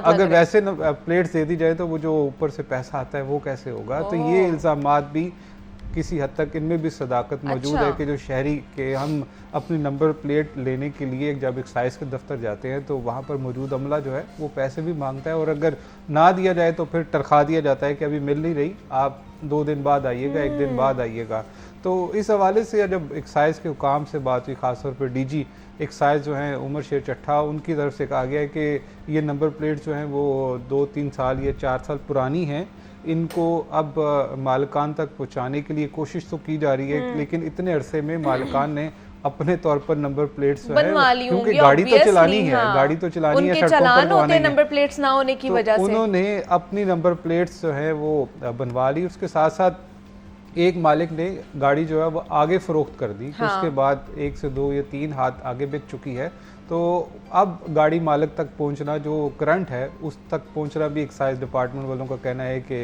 अगर वैसे प्लेट्स दे दी जाए तो वो जो ऊपर से पैसा आता है वो कैसे होगा, तो ये इल्ज़ामात भी किसी हद तक इनमें भी सदाकत मौजूद है कि जो शहरी के हम अपनी नंबर प्लेट लेने के लिए जब एक्साइज के दफ्तर जाते हैं तो वहाँ पर मौजूद अमला जो है वो पैसे भी मांगता है और अगर ना दिया जाए तो फिर तरखा दिया जाता है कि अभी मिल नहीं रही, आप 2 दिन बाद आइएगा, 1 दिन बाद आइएगा। तो इस हवाले से जब एक्साइज के हुकाम से बात हुई, ख़ासतौर पर DG एक्साइज जो हैं उमर शेर चट्ठा, उनकी तरफ से कहा गया है कि ये नंबर प्लेट जो हैं वो 2-3 साल या 4 साल पुरानी हैं, इनको अब मालिकान तक पहुंचाने के लिए कोशिश तो की जा रही है, लेकिन इतने अरसे में मालिकान ने अपने तौर पर नंबर प्लेट्स जो है, क्योंकि गाड़ी तो चलानी है, गाड़ी तो चलानी है, सड़कों पर बनवाने हैं, नंबर प्लेट्स ना होने की वजह से उन्होंने अपनी नंबर प्लेट्स जो है वो बनवा ली। उसके साथ साथ एक मालिक ने गाड़ी जो है वो आगे फरोख्त कर दी, उसके बाद 1 से 2 या 3 हाथ आगे बिक चुकी है। तो अब गाड़ी मालिक तक पहुंचना जो करंट है उस तक पहुंचना भी एक्साइज डिपार्टमेंट वालों का कहना है कि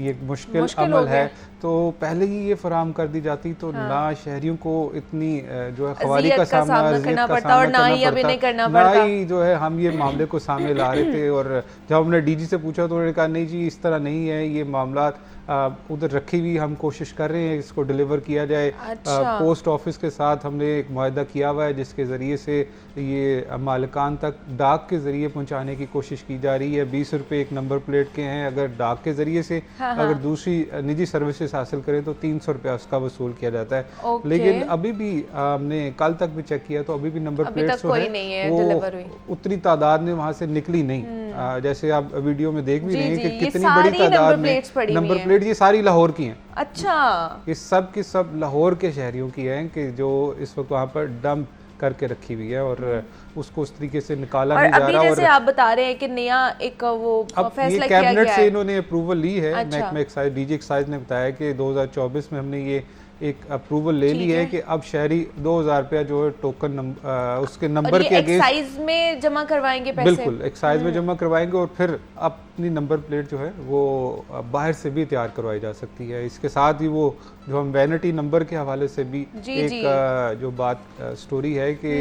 ये मुश्किल अमल है। तो पहले ही ये फराहम कर दी जाती तो ना शहरियों को इतनी जो है ख्वारी का सामना करना पड़ता और ना ही जो है हम ये मामले को सामने ला रहे थे। और जब हमने DG से पूछा तो उन्होंने कहा नहीं जी इस तरह नहीं है, ये मामला उधर रखी हुई, हम कोशिश कर रहे हैं इसको डिलीवर किया जाए। पोस्ट ऑफिस के साथ हमने एक मुआहदा किया हुआ है जिसके ज़रिए से ये मालिक मालिकान तक डाक के ज़रिए पहुंचाने की कोशिश की जा रही है। 20 रुपये एक नंबर प्लेट के हैं, अगर डाक के ज़रिए से अगर दूसरी निजी सर्विसेज हासिल करें तो 300 रुपया उसका वसूल किया जाता है। लेकिन अभी भी हमने कल तक भी चेक किया तो अभी भी नंबर प्लेट्स जो है वो उतनी तादाद में वहाँ से निकली नहीं। जैसे आप वीडियो में देख भी रहे हैं कि कितनी बड़ी तादाद में नंबर प्लेट, ये सारी लाहौर की हैं। अच्छा, ये सब की सब लाहौर के शहरियों की हैं कि जो इस वक्त वहाँ पर डंप करके रखी हुई है और उसको उस तरीके से निकाला नहीं जा रहा। और जैसे आप बता रहे हैं कि नया एक वो फैसला किया गया है, कैबिनेट से इन्होंने अप्रूवल ली है। महकमा एक्साइज डीजी एक्साइज ने बताया कि 2024 में हमने ये एक अप्रूवल ले ली है कि अब शहरी 2000 रुपया जो है टोकन उसके नंबर के अगेंस्ट एक्साइज में जमा करवाएंगे पैसे। बिल्कुल एक्साइज में जमा करवाएंगे और फिर अपनी नंबर प्लेट जो है वो बाहर से भी तैयार करवाई जा सकती है। इसके साथ ही वो जो हम वैनिटी नंबर के हवाले से भी एक जो बात स्टोरी है कि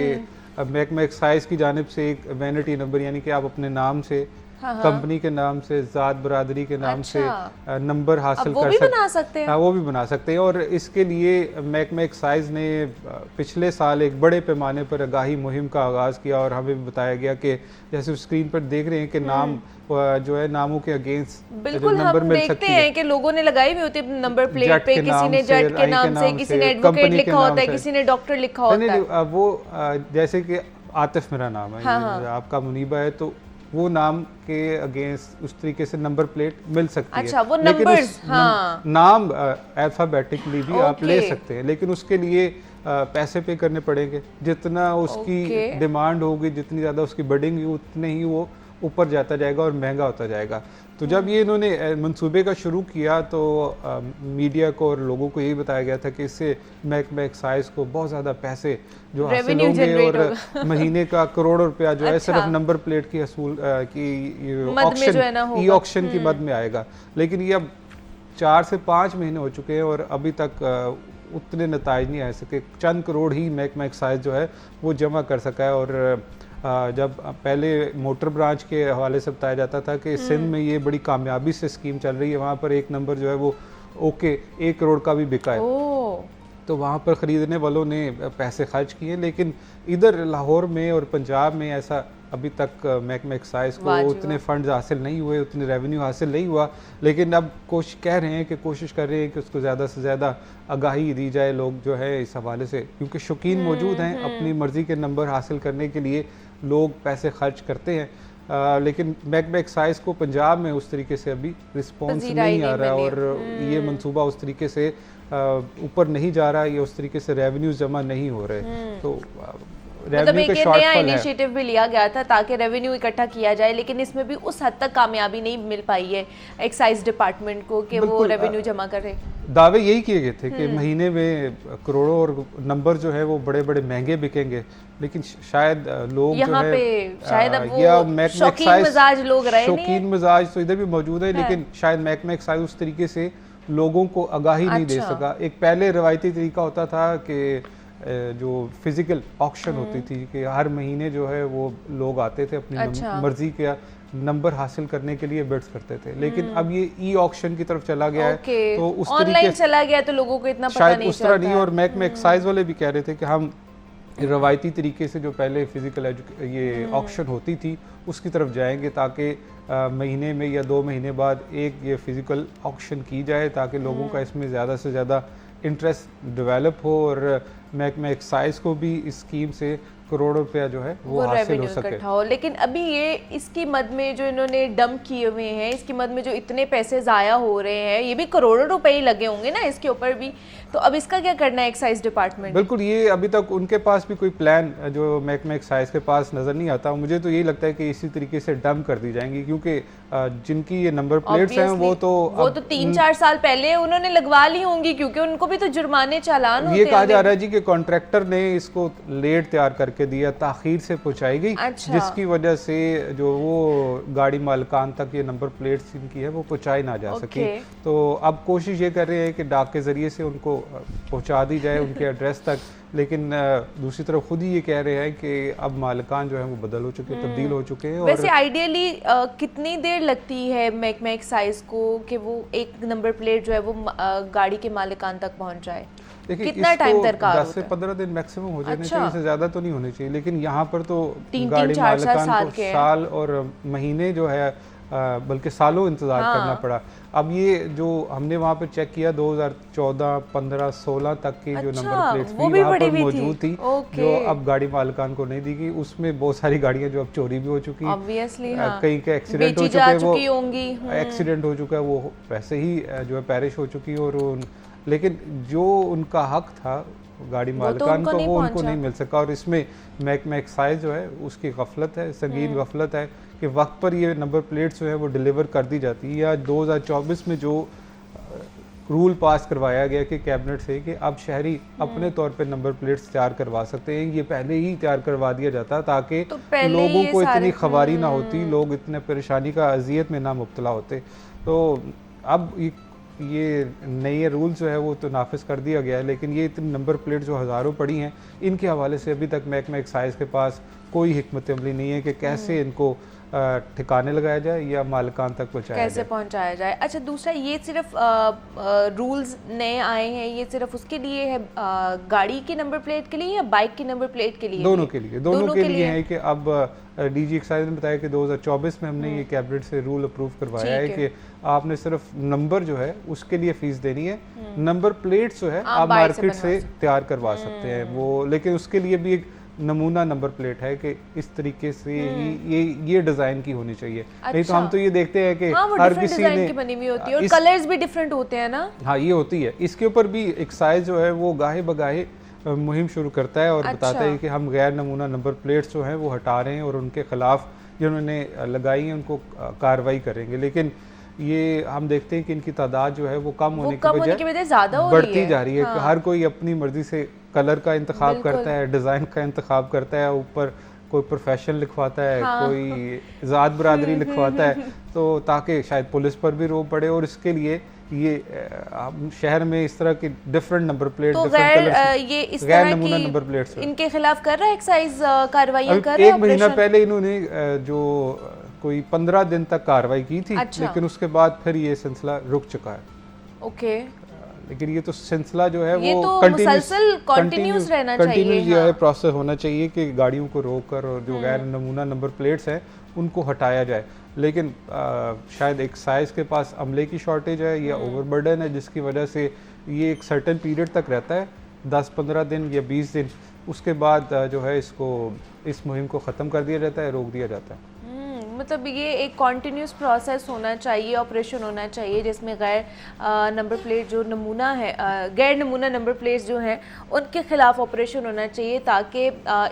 महकमा एक्साइज की जानिब से एक वैनिटी नंबर यानी कि आप अपने नाम से कंपनी के नाम से ज़ात बरादरी के नाम से नंबर हासिल कर सकते हैं। वो भी बना सकते हैं और इसके लिए महकमा एक्साइज ने पिछले साल एक बड़े पैमाने पर आगाही मुहिम का आगाज़ किया और हमें भी बताया गया कि जैसे स्क्रीन पर देख रहे हैं कि नाम जो है नामों के अगेंस्ट बिल्कुल नंबर हम मिल सकती है कि लोगों ने लगाई हुई होती है नंबर प्लेट पे, किसी ने जट के नाम से, किसी ने एडवोकेट लिखा होता है, किसी ने डॉक्टर लिखा होता है। वो जैसे कि आतिफ मेरा नाम है, आपका मुनीबा है, तो वो नाम के अगेंस्ट उस तरीके से नंबर प्लेट मिल सकती है। वो नंबर्स, नाम अल्फाबेटिकली भी आप ले सकते हैं, लेकिन उसके लिए पैसे पे करने पड़ेंगे। जितना उसकी डिमांड होगी, जितनी ज़्यादा उसकी बिडिंग होगी, उतने ही वो ऊपर जाता जाएगा और महंगा होता जाएगा। तो जब ये इन्होंने मंसूबे का शुरू किया तो मीडिया को और लोगों को यही बताया गया था कि इससे महकमा एक्साइज को बहुत ज़्यादा पैसे जो हासिल होंगे और महीने का करोड़ों रुपया जो है सिर्फ नंबर प्लेट की हसूल की ऑक्शन ई ऑक्शन की मद में आएगा। लेकिन ये अब 4 से 5 महीने हो चुके हैं और अभी तक उतने नताइज नहीं आ सके। चंद करोड़ ही महकमा एक्साइज जो है वो जमा कर सका है। और जब पहले मोटर ब्रांच के हवाले से बताया जाता था कि सिंध में ये बड़ी कामयाबी से स्कीम चल रही है, वहाँ पर एक नंबर जो है वो 1 करोड़ का भी बिका है, तो वहाँ पर ख़रीदने वालों ने पैसे खर्च किए। लेकिन इधर लाहौर में और पंजाब में ऐसा अभी तक महकमा एक्साइज को उतने फंड्स हासिल नहीं हुए, उतने रेवेन्यू हासिल नहीं हुआ। लेकिन अब कोशिश कर रहे हैं कि उसको ज़्यादा से ज़्यादा आगाही दी जाए। लोग जो है इस हवाले से, क्योंकि शौकीन मौजूद हैं, अपनी मर्ज़ी के नंबर हासिल करने के लिए लोग पैसे खर्च करते हैं। लेकिन महकमा एक्साइज को पंजाब में उस तरीके से अभी रिस्पॉन्स नहीं आ रहा और ये मंसूबा उस तरीके से ऊपर नहीं जा रहा, ये उस तरीके से रेवेन्यूज जमा नहीं हो रहे। तो मतलब एक नया इनिशिएटिव भी लिया गया था ताकि रेवेन्यू इकट्ठा किया जाए, लेकिन इसमें भी उस हद तक कामयाबी नहीं मिल पाई है एक्साइज डिपार्टमेंट को कि वो रेवेन्यू जमा करे। दावे यही किए गए थे कि महीने में करोड़ों और नंबर जो है वो बड़े बड़े महंगे बिकेंगे, लेकिन शायद लोग यहाँ जो पे है शायद अब वो शौकीन मिजाज लोग रहे नहीं। शौकीन मिजाज तो इधर भी मौजूद है, लेकिन शायद महकमा एक्साइज उस तरीके से लोगों को आगाही नहीं दे सका। एक पहले रवायती तरीका होता था कि जो फिजिकल ऑक्शन होती थी कि हर महीने जो है वो लोग आते थे अपनी मर्जी का नंबर हासिल करने के लिए बिड्स करते थे। लेकिन अब ये ई ऑक्शन की तरफ चला गया है, तो उस ऑनलाइन चला गया तो लोगों को इतना पता नहीं उस तरह नहीं। और महकमा एक्साइज वाले भी कह रहे थे कि हम रवायती तरीके से जो पहले फिजिकल ये ऑक्शन होती थी उसकी तरफ जाएंगे, ताकि महीने में या 2 महीने बाद एक ये फिजिकल ऑक्शन की जाए ताकि लोगों का इसमें ज़्यादा से ज़्यादा इंटरेस्ट डेवलप हो और महकमा एक्साइज को भी इस स्कीम से करोड़ों रुपया जो है वो हासिल हो सके। लेकिन अभी ये इसकी मद में जो इन्होंने डंप किए हुए हैं, इसकी मद में जो इतने पैसे ज़ाया हो रहे हैं, ये भी करोड़ों रुपए ही लगे होंगे ना इसके ऊपर भी, तो अब इसका क्या करना है एक्साइज डिपार्टमेंट? बिल्कुल, ये अभी तक उनके पास भी कोई प्लान जो महकमा एक्साइज के पास नज़र नहीं आता। मुझे तो यही लगता है कि इसी तरीके से डंप कर दी जाएंगी, क्योंकि जिनकी ये नंबर प्लेट्स हैं वो तो 3-4 साल पहले उन्होंने लगवा ली होंगी, क्योंकि उनको भी तो जुर्माने चालान होते हैं। ये कहा जा रहा है जी कि कॉन्ट्रैक्टर ने इसको लेट तैयार करके दिया, ताखीर से पहुंचाई गई, जिसकी वजह से जो वो गाड़ी मालिकान तक ये नंबर प्लेट्स इनकी है वो पहुंचाई ना जा सकी। तो अब कोशिश ये कर रहे हैं कि डाक के जरिए से उनको पहुंचा दी जाए उनके एड्रेस तक, लेकिन दूसरी तरफ खुद ही ये कह रहे हैं कि अब मालिकान जो है वो बदल हो चुके हैं, तब्दील हो चुके हैं। वैसे आइडियली कितनी देर लगती है महकमा एक्साइज को कि वो एक नंबर प्लेट जो है वो गाड़ी के मालिकान तक पहुंच जाए? देखिए कितना टाइम दरकार 10 से 15 दिन मैक्सिमम हो जाने अच्छा। चाहिए, इससे ज़्यादा तो नहीं होने चाहिए। लेकिन यहाँ पर तो 3-3, गाड़ी 4-4 मालिकान साल को के हैं। साल और महीने जो है बल्कि सालों इंतज़ार हाँ। करना पड़ा। अब ये जो हमने वहाँ पे चेक किया 2014, 15, 16 तक की जो अच्छा, नंबर प्लेट्स वो भी भी वहाँ पड़ी पर हुई थी। मौजूद थी, ओके। जो अब गाड़ी मालिकान को नहीं दी गई। उसमें बहुत सारी गाड़ियाँ जो अब चोरी भी हो चुकी हैं, ऑब्वियसली हाँ, कई के एक्सीडेंट हो बेची चुके जा हैं, वो चुकी होंगी। एक्सीडेंट हो चुका है, वो वैसे ही जो है पेरिश हो चुकी है। और लेकिन जो उनका हक था गाड़ी वो तो मालिकान उनको को, नहीं वो उनको पहुंचा। नहीं मिल सका। और इसमें महकमा एक्साइज जो है उसकी गफलत है, संगीन गफलत है कि वक्त पर ये नंबर प्लेट्स जो है वो डिलीवर कर दी जाती है। या 2024 में जो रूल पास करवाया गया कि कैबिनेट से कि अब शहरी अपने तौर पे नंबर प्लेट्स तैयार करवा सकते हैं, ये पहले ही तैयार करवा दिया जाता ताकि तो पहले लोगों ये को सारे- इतनी खबारी ना होती, लोग इतने परेशानी का अजियत में ना मुब्तला होते। तो अब ये नए रूल जो है वो तो नाफिज कर दिया गया है, लेकिन ये इतनी नंबर प्लेट जो हज़ारों पड़ी हैं, इनके हवाले से अभी तक महकमा एक्साइज के पास कोई हिकमत अमली नहीं है कि कैसे इनको ठिकाने लगाया जाए या मालिकान तक पहुँचाया कैसे जाए। पहुंचाया जाए। अच्छा, दूसरा ये सिर्फ रूल्स नए आए हैं, ये सिर्फ उसके लिए है गाड़ी की नंबर प्लेट के लिए या बाइक की नंबर प्लेट के लिए? दोनों के लिए, दोनों के लिए है कि अब डीजी एक्साइज ने बताया कि 2024 में हमने ये कैबिनेट से रूल अप्रूव करवाया है ठीक कि आपने सिर्फ नंबर जो है उसके लिए फीस देनी है, नंबर प्लेट्स जो है आप बाहर से मार्केट से बनवा तैयार करवा सकते हैं वो। लेकिन उसके लिए भी एक नमूना नंबर प्लेट है कि इस तरीके से ये डिजाइन की होनी चाहिए। नहीं तो हम तो ये देखते हैं कि हाँ, वो हर डिफरेंट किसी डिजाइन ने की बनी हुई होती है और इस- कलर्स भी डिफरेंट होते हैं ना। हाँ, ये होती है। इसके ऊपर भी एक्साइज जो है वो गाहे बगाहे मुहिम शुरू करता है और बताता है कि हम गैर नमूना नंबर प्लेट्स जो हैं वो हटा रहे हैं और उनके खिलाफ जिन्होंने लगाई हैं उनको कार्रवाई करेंगे। लेकिन ये हम देखते हैं कि इनकी तादाद जो है वो कम होने की वजह ज्यादा हो रही बढ़ती है। जा रही है। कि हर कोई अपनी मर्जी से कलर का इंतखाब करता है, डिज़ाइन का इंतखाब करता है, ऊपर कोई प्रोफेशन लिखवाता है, कोई ज़ात बरादरी लिखवाता है, तो ताकि शायद पुलिस पर भी रोक पड़े। और इसके लिए ये शहर में इस तरह की डिफरेंट नंबर प्लेट, तो ये इस गैर तरह नमूना की नंबर प्लेट्स इनके खिलाफ कर रहा है एक्साइज कार्रवाइयां कर रहा है एक महीना ऑपरेशन? पहले इन्होंने जो कोई 15 दिन तक कार्रवाई की थी। अच्छा। लेकिन उसके बाद फिर ये सिलसिला रुक चुका है। ओके, लेकिन ये तो सिलसिला जो है ये वो तो मुसलसल continuous रहना चाहिए, कंटिन्यूस जो हाँ। है प्रोसेस होना चाहिए कि गाड़ियों को रोक कर और जो गैर नमूना नंबर प्लेट्स हैं उनको हटाया जाए। लेकिन शायद एक्साइज के पास अमले की शॉर्टेज है या ओवरबर्डन है, जिसकी वजह से ये एक सर्टेन पीरियड तक रहता है, 10-15 दिन या 20 दिन। उसके बाद जो है इसको इस मुहिम को ख़त्म कर दिया जाता है, रोक दिया जाता है। मतलब ये एक कॉन्टिन्यूस प्रोसेस होना चाहिए, ऑपरेशन होना चाहिए जिसमें गैर नंबर प्लेट जो नमूना है, गैर नमूना नंबर प्लेट्स जो हैं उनके खिलाफ ऑपरेशन होना चाहिए ताकि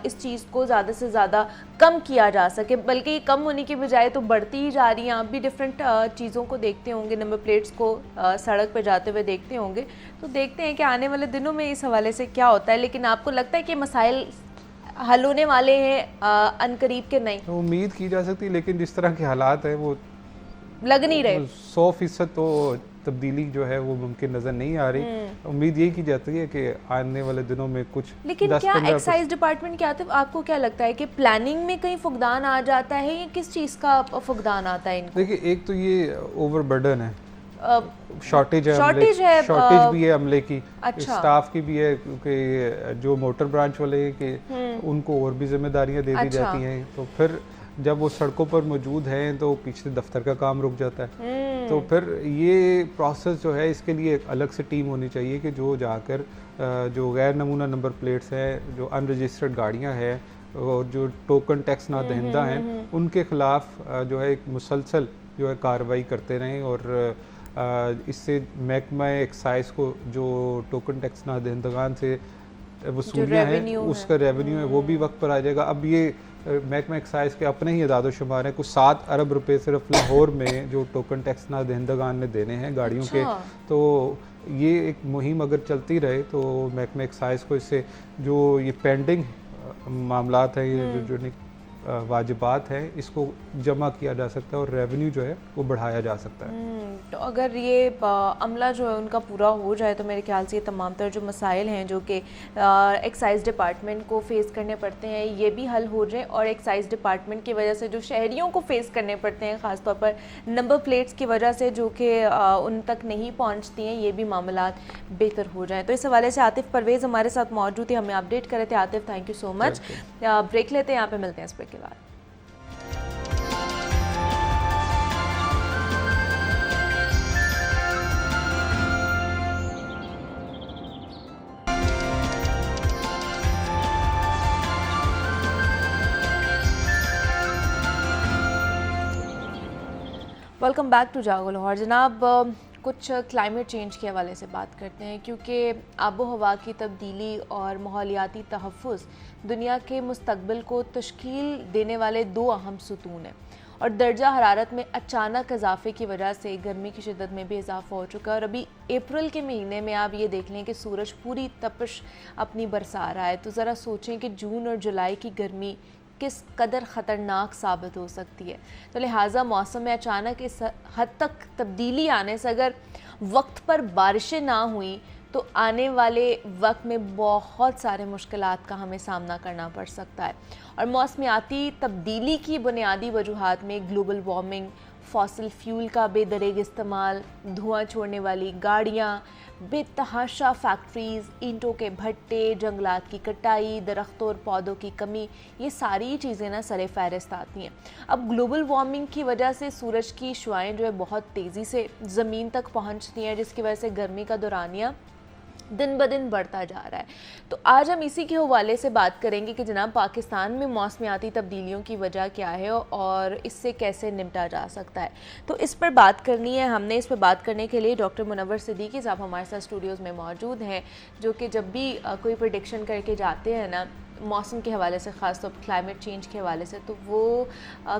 इस चीज़ को ज़्यादा से ज़्यादा कम किया जा सके। बल्कि ये कम होने की बजाय तो बढ़ती ही जा रही हैं। आप भी डिफरेंट चीज़ों को देखते होंगे, नंबर प्लेट्स को सड़क पर जाते हुए देखते होंगे, तो देखते हैं कि आने वाले दिनों में इस हवाले से क्या होता है। लेकिन आपको लगता है कि मसाइल हल होने वाले हैं अनकरीब के? नहीं, तो उम्मीद की जा सकती है, लेकिन जिस तरह के हालात हैं वो लग नहीं रहे। 100% तो तब्दीली जो है वो मुमकिन नज़र नहीं आ रही। उम्मीद यही की जाती है कि आने वाले दिनों में कुछ लेकिन क्या एक्साइज डिपार्टमेंट क्या आता है, आपको क्या लगता है कि प्लानिंग में कहीं फुकदान आ जाता है या किस चीज़ का फुकदान आता है इनको? देखिए, एक तो ये ओवरबर्डन है, अ, शॉर्टेज है, शॉर्टेज भी है अमले की, अच्छा। स्टाफ की भी है, क्योंकि जो मोटर ब्रांच वाले हैं कि उनको और भी जिम्मेदारियां दे दी जाती हैं। तो फिर जब वो सड़कों पर मौजूद हैं तो पीछे दफ्तर का काम रुक जाता है। तो फिर ये प्रोसेस जो है इसके लिए एक अलग से टीम होनी चाहिए कि जो जाकर जो गैर नमूना नंबर प्लेट्स हैं, जो अनरजिस्टर्ड गाड़ियाँ हैं और जो टोकन टैक्स ना दहिंदा हैं, उनके खिलाफ जो है एक मुसलसल जो है कार्रवाई करते रहें। और इससे महकमा एक्साइज को जो टोकन टैक्स ना दहिंदगान से वसूलियाँ हैं उसका रेवेन्यू है वो भी वक्त पर आ जाएगा। अब ये महकमा एक्साइज के अपने ही अदाद शुमार हैं, कुछ 7 अरब रुपए सिर्फ लाहौर में जो टोकन टैक्स ना दहिंदगान ने देने हैं गाड़ियों के। तो ये एक मुहिम अगर चलती रहे तो महकमा एक्साइज को इससे जो ये पेंडिंग मामलात हैं, ये जो वाजिबात हैं इसको जमा किया जा सकता है और रेवेन्यू जो है वो बढ़ाया जा सकता है। तो अगर ये अमला जो है उनका पूरा हो जाए तो मेरे ख्याल से ये तमाम तर जो मसाइल हैं जो कि एक्साइज डिपार्टमेंट को फेस करने पड़ते हैं ये भी हल हो जाए, और एक्साइज डिपार्टमेंट की वजह से जो शहरियों को फेस करने पड़ते हैं ख़ासतौर पर नंबर प्लेट्स की वजह से जो कि उन तक नहीं पहुंचती हैं, ये भी मामलात बेहतर हो जाए। तो इस हवाले से आतिफ परवेज़ हमारे साथ मौजूद थे, हमें अपडेट कर रहे थे। Atif, thank you so much. Break लेते हैं, यहाँ पे मिलते हैं इस ब्रेक के बाद। वेलकम बैक टू जागो लाहौर। जनाब, कुछ क्लाइमेट चेंज के हवाले से बात करते हैं, क्योंकि आबो हवा की तब्दीली और माहौलियाती तहफ़्फ़ुज़ दुनिया के मुस्तक़बिल को तश्कील देने वाले दो अहम सुतून हैं, और दर्जा हरारत में अचानक इजाफे की वजह से गर्मी की शिद्दत में भी इजाफा हो चुका है। और अभी अप्रैल के महीने में आप ये देख लें कि सूरज पूरी तपश अपनी बरसा रहा है, तो ज़रा सोचें कि जून और जुलाई की गर्मी किस कदर ख़तरनाक साबित हो सकती है। तो लिहाजा मौसम में अचानक इस हद तक तब्दीली आने से अगर वक्त पर बारिशें ना हुई तो आने वाले वक्त में बहुत सारे मुश्किलात का हमें सामना करना पड़ सकता है। और मौसमियाती तब्दीली की बुनियादी वजूहात में ग्लोबल वार्मिंग, फॉसिल फ्यूल का बेदरेग इस्तेमाल, धुआं छोड़ने वाली गाड़ियाँ, बेतहाशा फैक्ट्रीज़, ईंटों के भट्टे, जंगलात की कटाई, दरख्तों और पौधों की कमी, ये सारी चीज़ें ना सरे फहरिस्त आती हैं। अब ग्लोबल वार्मिंग की वजह से सूरज की शुआएं जो है बहुत तेज़ी से ज़मीन तक पहुंचती हैं, जिसकी वजह से गर्मी का दौरानिया दिन ब दिन बढ़ता जा रहा है। तो आज हम इसी के हवाले से बात करेंगे कि जनाब पाकिस्तान में मौसमियाती तब्दीलियों की वजह क्या है और इससे कैसे निपटा जा सकता है। तो इस पर बात करनी है हमने। इस पर बात करने के लिए डॉक्टर मुनव्वर सिद्दीकी साहब हमारे साथ स्टूडियोज़ में मौजूद हैं, जो कि जब भी कोई प्रेडिक्शन करके जाते हैं ना मौसम के हवाले से, ख़ास तौर पर क्लाइमेट चेंज के हवाले से, तो वो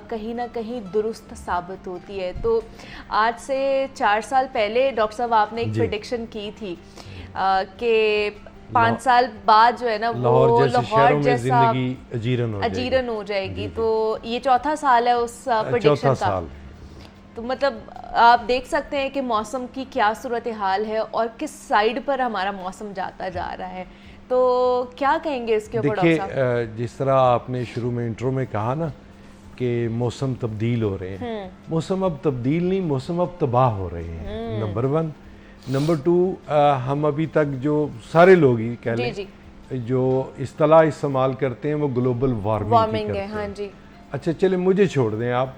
कहीं ना कहीं दुरुस्त साबित होती है। तो आज से 4 साल पहले डॉक्टर साहब आपने एक प्रेडिक्शन की थी कि 5 साल बाद जो है ना वो लाहौर जैसा अजीरन हो जाएगी। तो ये चौथा साल है उस प्रेडिक्शन का। तो मतलब आप देख सकते हैं कि मौसम की क्या सूरत हाल है और किस साइड पर हमारा मौसम जाता जा रहा है। तो क्या कहेंगे इसके ऊपर डॉक्टर साहब? देखिए, जिस तरह आपने शुरू में इंट्रो में कहा ना कि मौसम तब्दील हो रहे हैं, मौसम अब तब्दील नहीं, मौसम अब तबाह हो रहे हैं, नंबर 1। नंबर 2, हम अभी तक जो सारे लोग ही कह लें जो इस्तेलाह इस्तेमाल करते हैं वो ग्लोबल वार्मिंग है। हाँ जी। अच्छा, चले मुझे छोड़ दें आप।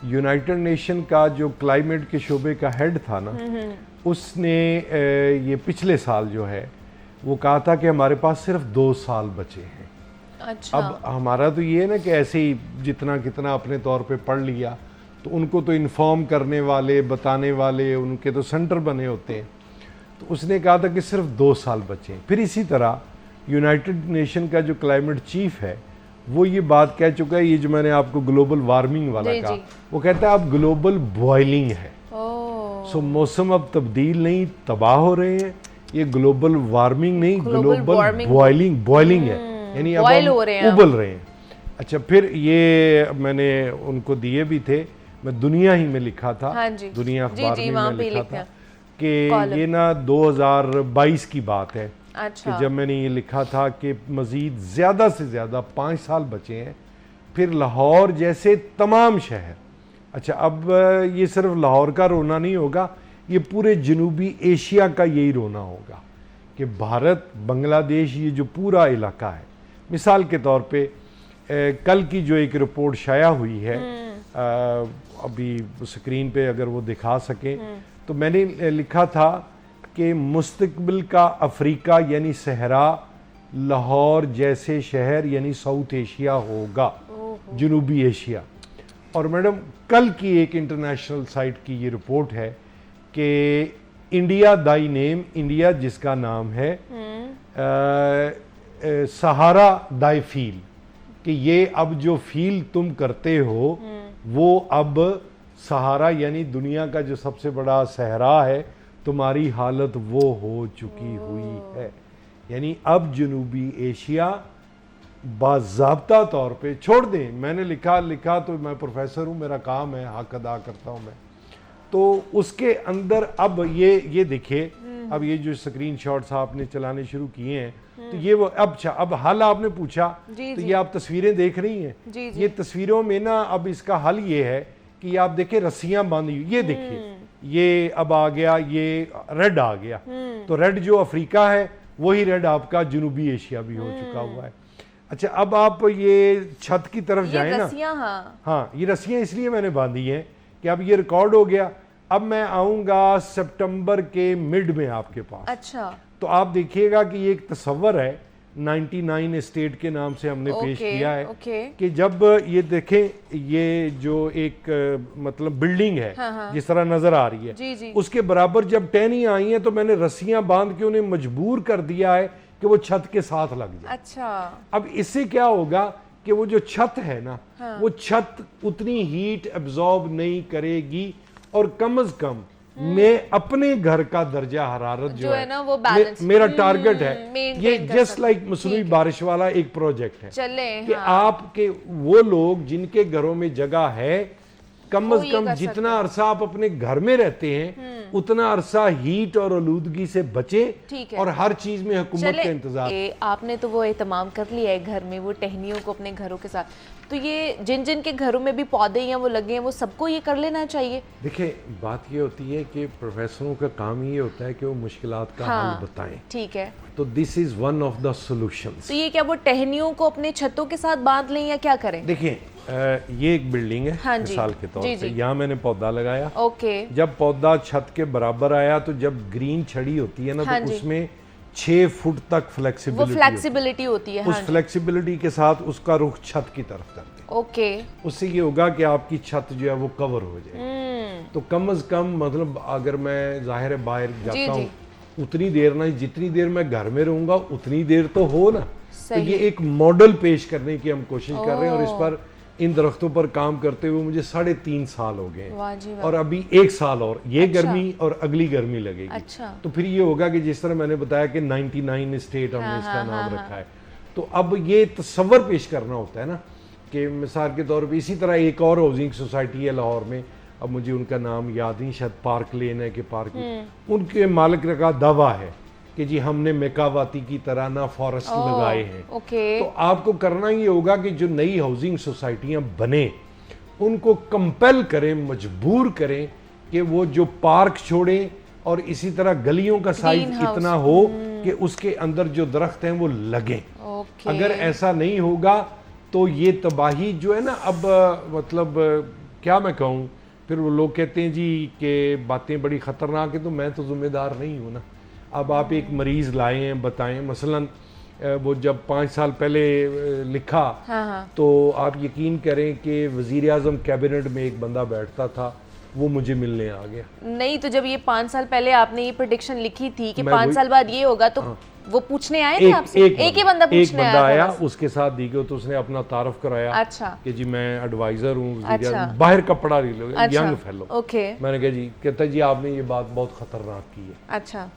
यूनाइटेड नेशन का जो क्लाइमेट के शोबे का हेड था ना, उसने ये पिछले साल जो है वो कहा था कि हमारे पास सिर्फ 2 साल बचे हैं। अच्छा। अब हमारा तो ये है ना कि ऐसे ही जितना कितना अपने तौर पे पढ़ लिया, तो उनको तो इन्फॉर्म करने वाले, बताने वाले, उनके तो सेंटर बने होते हैं। तो उसने कहा था कि सिर्फ 2 साल बचे हैं। फिर इसी तरह यूनाइटेड नेशन का जो क्लाइमेट चीफ है वो ये बात कह चुका है, ये जो मैंने आपको ग्लोबल वार्मिंग वाला कहा, वो कहता है अब ग्लोबल बॉइलिंग है। सो मौसम अब तब्दील नहीं, तबाह हो रहे हैं। ये ग्लोबल वार्मिंग नहीं, ग्लोबल बॉइलिंग है, यानी अब हम उबल रहे हैं। अच्छा, फिर ये मैंने उनको दिए भी थे, मैं दुनिया ही में लिखा था। हाँ जी, दुनिया अखबार में मैं लिखा था कि ये ना 2022 की बात है। अच्छा। कि जब मैंने ये लिखा था कि मज़ीद ज़्यादा से ज़्यादा 5 साल बचे हैं, फिर लाहौर जैसे तमाम शहर। अच्छा, अब ये सिर्फ लाहौर का रोना नहीं होगा, ये पूरे जनूबी एशिया का यही रोना होगा कि भारत, बांग्लादेश, ये जो पूरा इलाका है। मिसाल के तौर पे कल की जो एक रिपोर्ट शाया हुई है, अभी स्क्रीन पे अगर वो दिखा सकें, तो मैंने लिखा था कि मुस्तकबिल का अफ्रीका यानी सहरा लाहौर जैसे शहर यानी साउथ एशिया होगा, जनूबी एशिया। और मैडम, कल की एक इंटरनेशनल साइट की ये रिपोर्ट है कि इंडिया दाई नेम, इंडिया जिसका नाम है सहारा दाई फील, कि ये अब जो फील तुम करते हो वो अब सहारा यानी दुनिया का जो सबसे बड़ा सहरा है, तुम्हारी हालत वो हो चुकी हुई है। यानी अब जनूबी एशिया बाज़ाब्ता तौर पे छोड़ दें, मैंने लिखा तो मैं प्रोफेसर हूँ, मेरा काम है, हक अदा करता हूँ मैं, तो उसके अंदर अब ये देखिए, अब ये जो स्क्रीन शॉट्स आपने चलाने शुरू किए हैं, तो ये वो अब हल आपने पूछा, तो ये आप तस्वीरें देख रही हैं, ये तस्वीरों में ना अब इसका हल ये है कि आप देखें रस्सियां बांधी हुई, ये देखिए, ये अब आ गया, ये रेड आ गया, तो रेड जो अफ्रीका है वही रेड आपका जनूबी एशिया भी हो चुका हुआ है। अच्छा, अब आप ये छत की तरफ जाए ना, हाँ ये रस्सियां इसलिए मैंने बांधी हैं कि अब ये रिकॉर्ड हो गया। अब मैं आऊंगा सितंबर के मिड में आपके पास। अच्छा, तो आप देखिएगा कि ये एक तस्वर है 99 एस्टेट के नाम से हमने पेश किया है कि जब ये देखें, ये जो एक मतलब बिल्डिंग है, जिस तरह नजर आ रही है, उसके बराबर जब टहनियां आई हैं तो मैंने रस्सियां बांध के उन्हें मजबूर कर दिया है कि वो छत के साथ लग जाए। अच्छा, अब इससे क्या होगा कि वो जो छत है ना, वो छत उतनी हीट एब्जॉर्ब नहीं करेगी, और कम से कम मैं अपने घर का दर्जा हरारत जो है ना वो बैलेंस, मेरा टारगेट है ये, जस्ट लाइक मसनूई बारिश वाला एक प्रोजेक्ट है चले कि आपके वो लोग जिनके घरों में जगह है, कम से कम जितना अरसा आप अपने घर में रहते हैं उतना अरसा हीट और आलूदगी से बचे, और हर चीज में हुकूमत का इंतजार। आपने तो वो एहतमाम कर लिया है घर में, वो टहनियों को अपने घरों के साथ, तो ये जिन जिन के घरों में भी पौधे या वो लगे हैं वो सबको ये कर लेना चाहिए। देखिए, बात ये होती है कि प्रोफेसरों का काम ये होता है कि वो मुश्किलात का हल बताएं। ठीक है, तो this is one of the solutions. तो ये क्या वो टहनियों को अपने छतों के साथ बांध लें या क्या करें? देखिए, ये एक बिल्डिंग है मिसाल के तौर पे, यहाँ मैंने पौधा लगाया। जब पौधा छत के बराबर आया तो जब ग्रीन छड़ी होती है ना, तो उसमें 6 फुट तक फ्लेक्सिबिलिटी होती है। उस फ्लेक्सिबिलिटी के साथ उसका रुख छत की तरफ करते हैं। उससे ये होगा कि आपकी छत जो है वो कवर हो जाए। तो कम से कम मतलब अगर मैं जाहिर है बाहर जाता हूँ उतनी देर ना, जितनी देर मैं घर में रहूंगा उतनी देर तो हो ना। तो ये एक मॉडल पेश करने की हम कोशिश कर रहे हैं, और इस पर इन दरख्तों पर काम करते हुए मुझे 3.5 साल हो गए, और अभी 1 साल और ये गर्मी और अगली गर्मी लगेगी। तो फिर ये होगा कि जिस तरह मैंने बताया कि 99 एस्टेट हमने इसका नाम रखा है। तो अब ये तस्वर पेश करना होता है ना कि मिसाल के तौर पे इसी तरह एक और हाउसिंग सोसाइटी है लाहौर में, अब मुझे उनका नाम याद नहीं, शायद पार्क लेन है कि पार्क, उनके मालिक का दावा है कि जी हमने मेकावाती की तरह ना फॉरेस्ट लगाए हैं। तो आपको करना ये होगा कि जो नई हाउसिंग सोसाइटियां बने उनको कंपेल करें, मजबूर करें कि वो जो पार्क छोड़ें, और इसी तरह गलियों का साइज इतना हो कि उसके अंदर जो दरख्त हैं वो लगे। अगर ऐसा नहीं होगा तो ये तबाही जो है ना, अब मतलब क्या मैं कहूँ, फिर वो लोग कहते हैं जी कि बातें बड़ी ख़तरनाक है, तो मैं तो ज़िम्मेदार नहीं हूँ ना। अब आप एक मरीज़ लाए हैं, बताएं, मसलन वो जब 5 साल पहले लिखा, तो आप यकीन करें कि वज़ीर आज़म कैबिनेट में एक बंदा बैठता था, वो मुझे मिलने आ गया। नहीं, तो जब ये 5 साल पहले आपने ये प्रेडिक्शन लिखी थी कि 5 साल बाद ये होगा, तो वो पूछने आए थे आपसे? एक ही बंदा पूछने आया था? उसके साथ दी गई, तो उसने अपना तारुफ कराया। अच्छा, कि जी मैं एडवाइजर हूँ, बाहर का पढ़ा रही लोग, यंग फेलो। मैंने कहा जी, कहता जी आपने ये बात बहुत खतरनाक की है। अच्छा,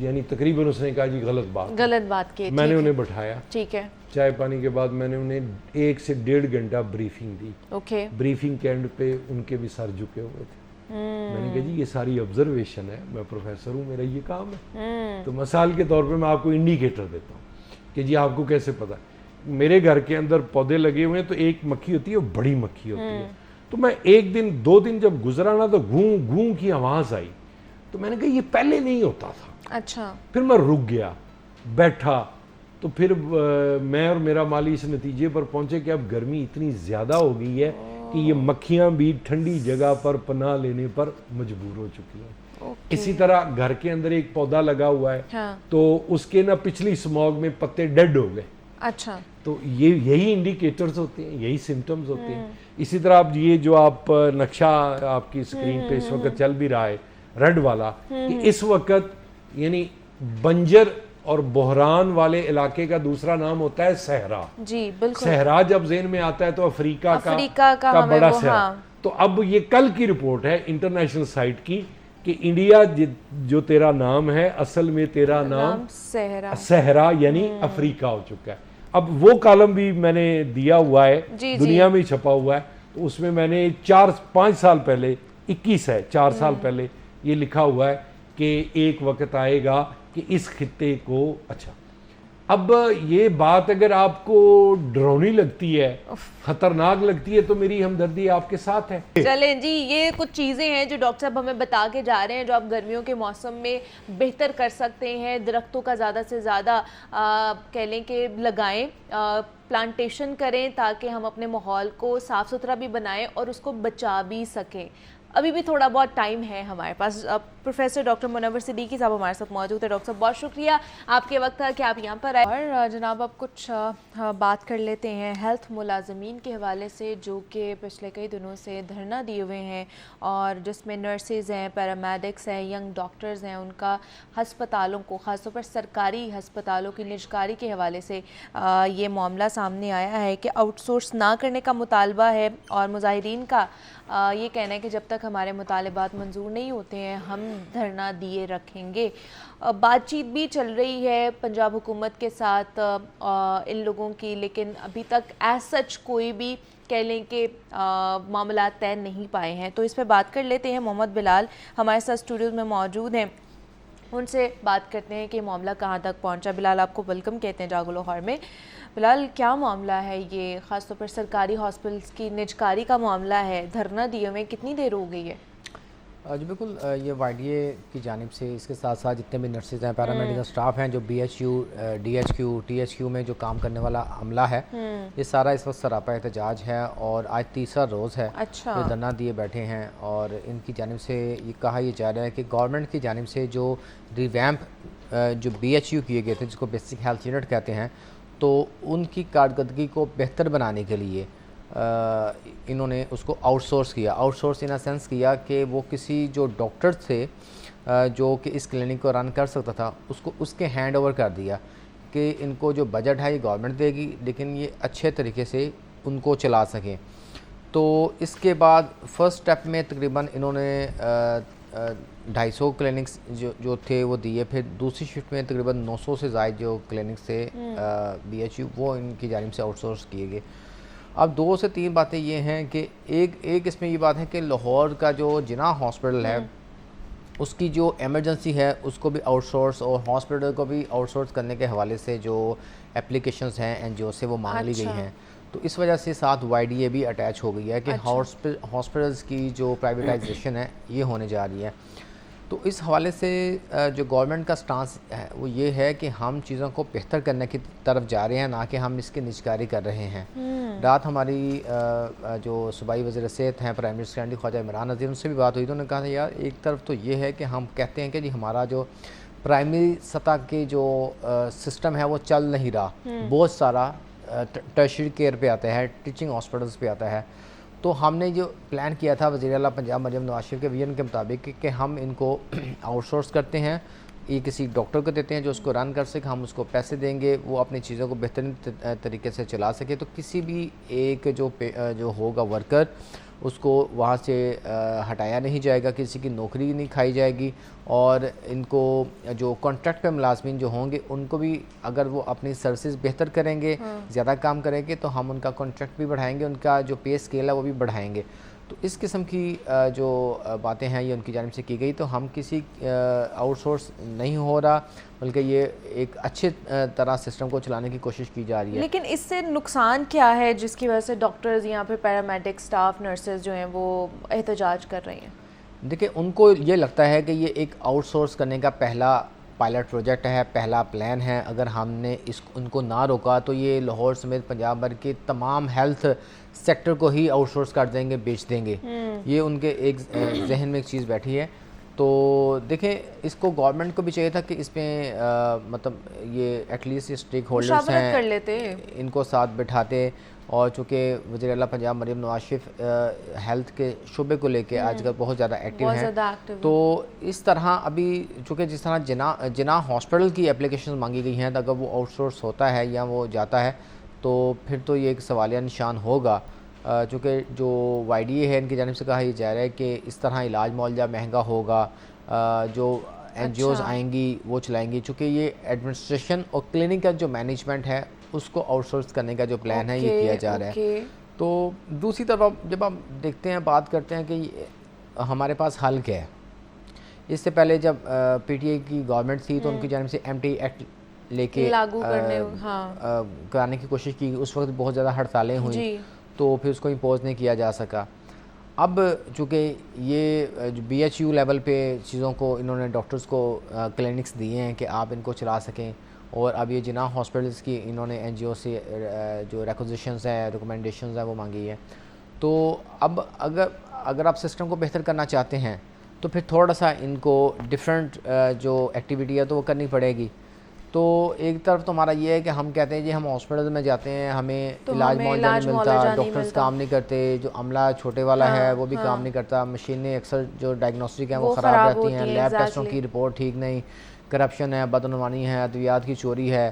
यानी तकरीबन उसने कहा जी गलत बात की। मैंने उन्हें बैठाया, ठीक है, चाय पानी के बाद मैंने उन्हें 1 से 1.5 घंटा ब्रीफिंग दी। ब्रीफिंग के एंड पे उनके भी सर झुके हुए थे। मैंने कहा जी ये सारी ऑब्जर्वेशन है, मैं प्रोफेसर हूँ, मेरा ये काम है। तो मिसाल के तौर पे मैं आपको इंडिकेटर देता हूँ कि जी आपको कैसे पता। मेरे घर के अंदर पौधे लगे हुए हैं, तो एक मक्खी होती है, बड़ी मक्खी होती है। तो मैं 1 दिन 2 दिन जब गुजरा ना, तो गूं गूं की आवाज़ आई। तो मैंने कहा ये पहले नहीं होता था। अच्छा, फिर मैं रुक गया, बैठा, तो फिर मैं और मेरा माली इस नतीजे पर पहुंचे कि अब गर्मी इतनी ज़्यादा हो गई है कि ये मक्खियां भी ठंडी जगह पर पनाह लेने पर मजबूर हो चुकी हैं। इसी तरह घर के अंदर एक पौधा लगा हुआ है, तो उसके ना पिछली स्मॉग में पत्ते डेड हो गए। अच्छा, तो यही इंडिकेटर्स होते हैं, यही सिम्टम्स होते हैं। इसी तरह आप ये जो आप नक्शा आपकी स्क्रीन पे इस वक्त चल भी रहा है रेड वाला, कि इस वक्त यानी बंजर और बहरान वाले इलाके का दूसरा नाम होता है सहरा। जी बिल्कुल, सहरा जब ज़हन में आता है तो अफ्रीका का बड़ा सहरा। तो अब ये कल की रिपोर्ट है इंटरनेशनल साइट की कि इंडिया जो तेरा नाम है, असल में तेरा नाम सहरा यानी अफ्रीका हो चुका है। अब वो कॉलम भी मैंने दिया हुआ है, जी, दुनिया में ही छपा हुआ है, तो उसमें मैंने 4-5 साल पहले, 21 है, 4 साल पहले ये लिखा हुआ है कि एक वक्त आएगा कि इस खित्ते को, अच्छा अब ये बात अगर आपको डरावनी लगती है, खतरनाक लगती है, तो मेरी हमदर्दी आपके साथ है। चलें जी, ये कुछ चीज़ें हैं जो डॉक्टर साहब हमें बता के जा रहे हैं जो आप गर्मियों के मौसम में बेहतर कर सकते हैं। दरख्तों का ज़्यादा से ज़्यादा कह लें कि लगाएं, प्लांटेशन करें ताकि हम अपने माहौल को साफ़ सुथरा भी बनाएं और उसको बचा भी सकें। अभी भी थोड़ा बहुत टाइम है हमारे पास। प्रोफेसर डॉक्टर मुनव्वर सिद्दीकी साहब हमारे साथ मौजूद है। डॉक्टर साहब बहुत शुक्रिया आपके वक्त था कि आप यहाँ पर आए। और जनाब अब कुछ बात कर लेते हैं हेल्थ मुलाजमीन के हवाले से जो कि पिछले कई दिनों से धरना दिए हुए हैं और जिसमें नर्सेज़ हैं, पैरामेडिक्स हैं, यंग डॉक्टर्स हैं, उनका हस्पतालों को ख़ासतौर पर सरकारी हस्पतालों की निजकारी के हवाले से ये मामला सामने आया है कि आउटसोर्स ना करने का मुतालबा है और मुजाहिरीन का ये कहना है कि जब तक हमारे मुतालबात मंजूर नहीं होते हैं हम धरना दिए रखेंगे। बातचीत भी चल रही है पंजाब हुकूमत के साथ इन लोगों की, लेकिन अभी तक एज सच कोई भी कह लें कि मामला तय नहीं पाए हैं। तो इस पर बात कर लेते हैं। मोहम्मद बिलाल हमारे साथ स्टूडियो में मौजूद हैं, उनसे बात करते हैं कि मामला कहाँ तक पहुँचा। बिलाल, आपको वेलकम कहते हैं जागो लाहौर में। बिलाल, क्या मामला है ये? ख़ासतौर पर सरकारी हॉस्पिटल्स की निजकारी का मामला है, धरना दिए हुए कितनी देर हो गई है? जी बिल्कुल, ये YDA की जानिब से, इसके साथ साथ जितने भी नर्सेज हैं, पैरामेडिकल स्टाफ हैं, जो BHU, DHQ, THQ में जो काम करने वाला अमला है, ये सारा इस वक्त सरापा एहतजाज है और आज तीसरा रोज़ है। अच्छा। ये धरना दिए बैठे हैं और इनकी जानिब से ये कहा यह जा रहा है कि गवर्नमेंट की जानिब से जो रिवैम्प जो BHU किए गए थे, जिसको बेसिक हेल्थ यूनिट कहते हैं, तो उनकी कारकर्दगी को बेहतर बनाने के लिए इन्होंने उसको आउटसोर्स किया। आउटसोर्स इन अ सेंस किया कि वो किसी जो डॉक्टर थे जो कि इस क्लिनिक को रन कर सकता था, उसको उसके हैंड ओवर कर दिया कि इनको जो बजट है ये गवर्नमेंट देगी, लेकिन ये अच्छे तरीके से उनको चला सकें। तो इसके बाद फर्स्ट स्टेप में तकरीबन इन्होंने 250 क्लिनिक्स जो थे वो दिए। फिर दूसरी शिफ्ट में तकरीबन 900 से ज़ायद जो क्लिनिक्स थे BHU, वो इनकी जानिब से आउटसोर्स किए गए। अब 2 से 3 बातें ये हैं कि एक इसमें ये बात है कि लाहौर का जो जिना हॉस्पिटल है उसकी जो इमरजेंसी है उसको भी आउटसोर्स और हॉस्पिटल को भी आउटसोर्स करने के हवाले से जो एप्लीकेशंस हैं NGO से वो मांग ली गई हैं। तो इस वजह से साथ YDA भी अटैच हो गई है कि हॉस्पिटल्स की जो प्राइवेटाइजेशन है ये होने जा रही है। तो इस हवाले से जो गवर्नमेंट का स्टांस है वो ये है कि हम चीज़ों को बेहतर करने की तरफ जा रहे हैं, ना कि हम इसकी निजकारी कर रहे हैं। रात हमारी जो सूबाई वज़ीर सेहत हैं प्राइम मिनिस्टर कैंडी ख्वाजा इमरान नज़ीर, उनसे भी बात हुई तो उन्होंने कहा था यार एक तरफ तो ये है कि हम कहते हैं कि जी हमारा जो प्राइमरी सतह के जो सिस्टम है वो चल नहीं रहा, बहुत सारा टर्शियरी केयर पे आता है, टीचिंग हॉस्पिटल्स पे आता है। तो हमने जो प्लान किया था वज़ीर आला पंजाब मरियम नवाज शरीफ के विजन के मुताबिक कि हम इनको आउटसोर्स करते हैं, ये किसी डॉक्टर को देते हैं जो उसको रन कर सके, हम उसको पैसे देंगे, वो अपनी चीज़ों को बेहतरीन तरीके से चला सके। तो किसी भी एक जो होगा वर्कर उसको वहाँ से हटाया नहीं जाएगा, किसी की नौकरी नहीं खाई जाएगी और इनको जो कॉन्ट्रैक्ट पे मुलाजमीन जो होंगे उनको भी अगर वो अपनी सर्विसेज बेहतर करेंगे, ज़्यादा काम करेंगे, तो हम उनका कॉन्ट्रैक्ट भी बढ़ाएंगे, उनका जो पे स्केल है वो भी बढ़ाएंगे। तो इस किस्म की जो बातें हैं ये उनकी जानिब से की गई। तो हम किसी आउटसोर्स नहीं हो रहा, बल्कि ये एक अच्छे तरह सिस्टम को चलाने की कोशिश की जा रही है। लेकिन इससे नुकसान क्या है जिसकी वजह से डॉक्टर्स यहाँ पे पैरामेडिक स्टाफ नर्सेज जो हैं वो एहतजाज कर रही हैं? देखिए, उनको ये लगता है कि ये एक आउटसोर्स करने का पहला पायलट प्रोजेक्ट है, पहला प्लान है। अगर हमने उनको ना रोका तो ये लाहौर समेत पंजाब भर के तमाम हेल्थ सेक्टर को ही आउटसोर्स कर देंगे, बेच देंगे। ये उनके एक जहन में एक चीज़ बैठी है। तो देखें, इसको गवर्नमेंट को भी चाहिए था कि इसमें मतलब ये एटलीस्ट स्टेक होल्डर्स हैं कर लेते, इनको साथ बिठाते। और चूँकि वज़ीर आला पंजाब मरियम नवाज शरीफ हेल्थ के शुबे को लेके आजकल बहुत ज़्यादा एक्टिव हैं, तो इस तरह अभी चूँकि जिस तरह जिना हॉस्पिटल की एप्लीकेशन मांगी गई हैं, तो अगर वो आउटसोर्स होता है या वो जाता है तो फिर तो ये एक सवालिया निशान होगा। चूँकि जो YDA है इनकी जानिब से कहा यह जा रहा है कि इस तरह इलाज मुआवजा महंगा होगा, जो NGOs आएंगी वो चलाएंगी। चूँकि ये एडमिनिस्ट्रेशन और क्लिनिक का जो मैनेजमेंट है उसको आउटसोर्स करने का जो प्लान है ये किया जा रहा है। तो दूसरी तरफ जब हम देखते हैं, बात करते हैं कि हमारे पास हल क्या है, इससे पहले जब पीटीआई की गवर्नमेंट थी तो उनकी जानिब से एमटी एक्ट लेके लागू करने कराने की कोशिश की। उस वक्त बहुत ज़्यादा हड़तालें हुई तो फिर उसको इम्पोज नहीं किया जा सका। अब चूँकि ये जो BHU लेवल पे चीज़ों को इन्होंने डॉक्टर्स को क्लिनिक्स दिए हैं कि आप इनको चला सकें, और अब ये जिना हॉस्पिटल्स की इन्होंने NGO से जो रिक्वेजिशंस है, रिकमेंडेशंस है वो मांगी है। तो अब अगर आप सिस्टम को बेहतर करना चाहते हैं तो फिर थोड़ा सा इनको डिफरेंट जो एक्टिविटी है तो वो करनी पड़ेगी। तो एक तरफ तो हमारा ये है कि हम कहते हैं जी हम हॉस्पिटल में जाते हैं, हमें तो इलाज हमें मुआवजा नहीं मिलता, मुआवजा नहीं डॉक्टर्स मिलता। काम नहीं करते, जो अमला छोटे वाला है वो भी काम नहीं करता, मशीनें अक्सर जो डायग्नोस्टिक हैं वो ख़राब रहती हैं, लैब टेस्टों की रिपोर्ट ठीक नहीं, करप्शन है, बदनवानी है, अद्वियात की चोरी है,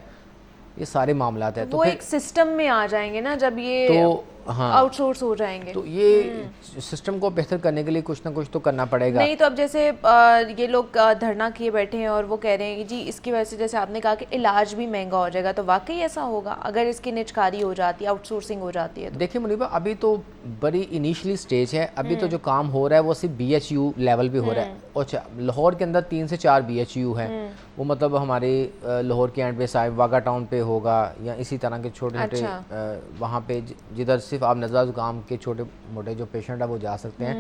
ये सारे मामलात हैं। तो वो एक सिस्टम में आ जाएंगे ना जब ये तो हाँ आउटसोर्स हो जाएंगे। तो ये सिस्टम को बेहतर करने के लिए कुछ ना कुछ तो करना पड़ेगा। नहीं तो अब जैसे ये लोग धरना किए बैठे हैं और वो कह रहे हैं कि जी इसकी वजह से जैसे आपने कहा कि इलाज भी महंगा हो जाएगा, तो वाकई ऐसा होगा अगर इसकी निजकारी हो जाती है, आउटसोर्सिंग हो जाती है तो? देखिए मुनीबा, अभी तो बड़ी इनिशियली स्टेज है, अभी तो जो काम हो रहा है वो सिर्फ BHU लेवल पे हो रहा है। अच्छा, लाहौर के अंदर 3 से 4 BHU हैं, वो मतलब हमारे लाहौर के एंड पे साहिब वागा टाउन पे होगा या इसी तरह के छोटे छोटे वहाँ पे जिधर सिर्फ आप नज़ला ज़ुकाम के छोटे मोटे जो पेशेंट है वो जा सकते हैं।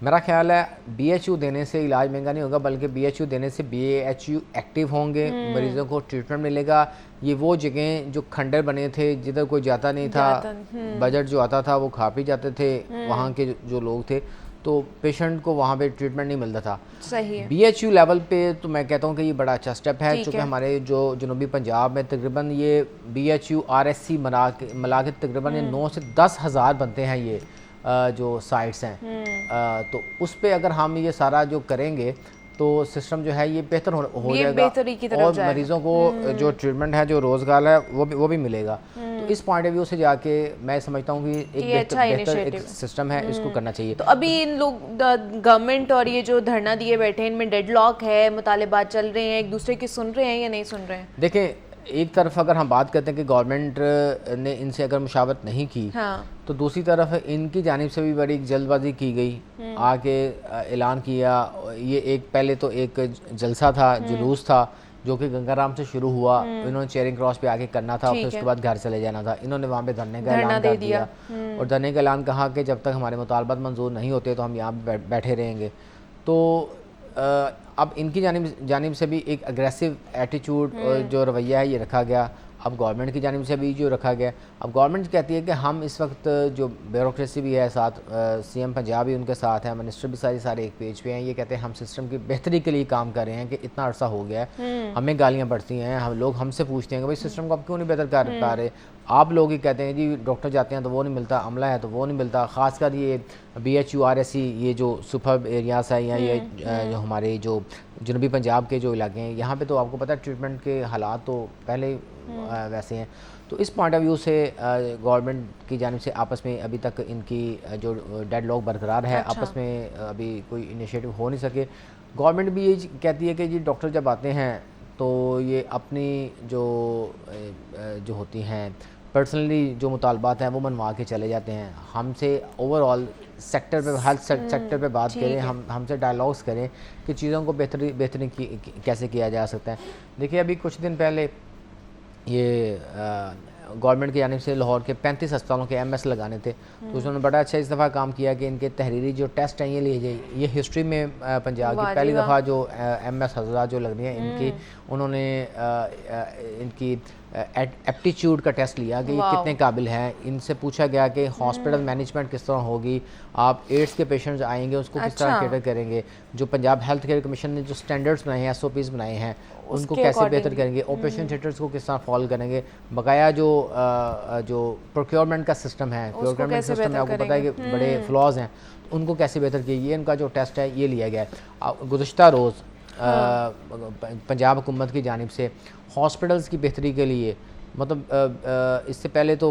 मेरा ख्याल है BHU देने से इलाज महंगा नहीं होगा, बल्कि BHU देने से BHU एक्टिव होंगे, मरीजों को ट्रीटमेंट मिलेगा। ये वो जगह जो खंडर बने थे जिधर कोई जाता नहीं था, बजट जो आता था वो खा पी जाते थे वहाँ के जो लोग थे, तो पेशेंट को वहाँ पे ट्रीटमेंट नहीं मिलता था। सही है। BHU लेवल पे तो मैं कहता हूँ कि ये बड़ा अच्छा स्टेप है, क्योंकि हमारे जो जनूबी पंजाब में तकरीबन ये BHU RSC मिला के तकरीबन ये 9 से 10 हज़ार बनते हैं ये जो साइट्स हैं। तो उस पर अगर हम ये सारा जो करेंगे तो सिस्टम जो है ये बेहतर हो जाएगा और मरीजों को जो ट्रीटमेंट है, जो रोज़गार है वो भी मिलेगा। तो इस पॉइंट ऑफ व्यू से जाके मैं समझता हूँ कि एक बेहतर एक सिस्टम है, इसको करना चाहिए। तो अभी इन लोग गवर्नमेंट और ये जो धरना दिए बैठे हैं इनमें डेडलॉक है, मुतालिबात चल रहे हैं, एक दूसरे की सुन रहे हैं या नहीं सुन रहे हैं? देखें, एक तरफ अगर हम बात करते हैं कि गवर्नमेंट ने इनसे अगर मुशावरत नहीं की, तो दूसरी तरफ इनकी जानिब से भी बड़ी जल्दबाजी की गई, आके ऐलान किया। ये एक पहले तो एक जलसा था, जुलूस था जो कि गंगाराम से शुरू हुआ, इन्होंने चेयरिंग क्रॉस पे आके करना था, फिर उसके बाद घर चले जाना था। इन्होंने वहाँ पे धरने का ऐलान कर दिया और धरने का ऐलान कहा कि जब तक हमारे मुतालबात मंजूर नहीं होते तो हम यहाँ बैठे रहेंगे। तो अब इनकी जानिब से भी एक अग्रेसिव एटीट्यूड जो रवैया है ये रखा गया। अब गवर्नमेंट की जानिब से भी जो रखा गया, अब गवर्नमेंट कहती है कि हम इस वक्त जो ब्यूरोक्रेसी भी है साथ, CM पंजाब भी उनके साथ है, मिनिस्टर भी सारे एक पेज पे हैं, ये कहते हैं हम सिस्टम की बेहतरी के लिए काम कर रहे हैं कि इतना अरसा हो गया है, हमें गालियाँ पड़ती हैं, हम लोग हमसे पूछते हैं कि भाई सिस्टम को आप क्यों नहीं बेहतर कर पा रहे। आप लोग ही कहते हैं जी डॉक्टर जाते हैं तो वो नहीं मिलता, अमला है तो वो नहीं मिलता। ख़ासकर ये BHU RSC ये जो सुपर एरियाज़ है या ये जो हमारे जो जनूबी पंजाब के जो इलाके हैं, यहाँ पे तो आपको पता है ट्रीटमेंट के हालात तो पहले वैसे हैं। तो इस पॉइंट ऑफ व्यू से गवर्नमेंट की जानिब से आपस में अभी तक इनकी जो डेडलॉक बरकरार है, आपस में अभी कोई इनिशिएटिव हो नहीं सके। गवर्नमेंट भी ये कहती है कि जी डॉक्टर जब आते हैं तो ये अपनी जो होती हैं पर्सनली जो मुतालबात हैं वो मनवा के चले जाते हैं। हमसे ओवरऑल सेक्टर पे, हेल्थ सेक्टर पे बात करें, हमसे डायलॉग्स करें कि चीज़ों को बेहतरीन कैसे किया जा सकता है। देखिए अभी कुछ दिन पहले ये गवर्नमेंट की जानिब से लाहौर के 35 अस्पतालों के MS लगाने थे, तो उन्होंने बड़ा अच्छा इस दफ़ा काम किया कि इनके तहरीरी जो टेस्ट हैं ये लिए जाए। ये हिस्ट्री में पंजाब की पहली दफ़ा जो MS हज़रा जो लग रही हैं इनकी, उन्होंने इनकी एप्टीट्यूड का टेस्ट लिया कि ये कितने काबिल हैं। इनसे पूछा गया कि हॉस्पिटल मैनेजमेंट किस तरह होगी, आप एड्स के पेशेंट्स आएंगे उसको किस तरह केटर करेंगे, जो पंजाब हेल्थ केयर कमीशन ने जो स्टैंडर्ड्स बनाए हैं, SOPs बनाए हैं, उनको कैसे बेहतर करेंगे, ऑपरेशन थिएटर्स को किस तरह फॉलो करेंगे, बकाया जो प्रोक्योरमेंट का सिस्टम है, प्रोक्योरमेंट सिस्टम में आपको पता है कि बड़े फ्लॉज हैं, उनको कैसे बेहतर किए, ये इनका जो टेस्ट है ये लिया गया है। गुज़श्ता रोज़ पंजाब हुकूमत की जानिब से हॉस्पिटल्स की बेहतरी के लिए, मतलब इससे पहले तो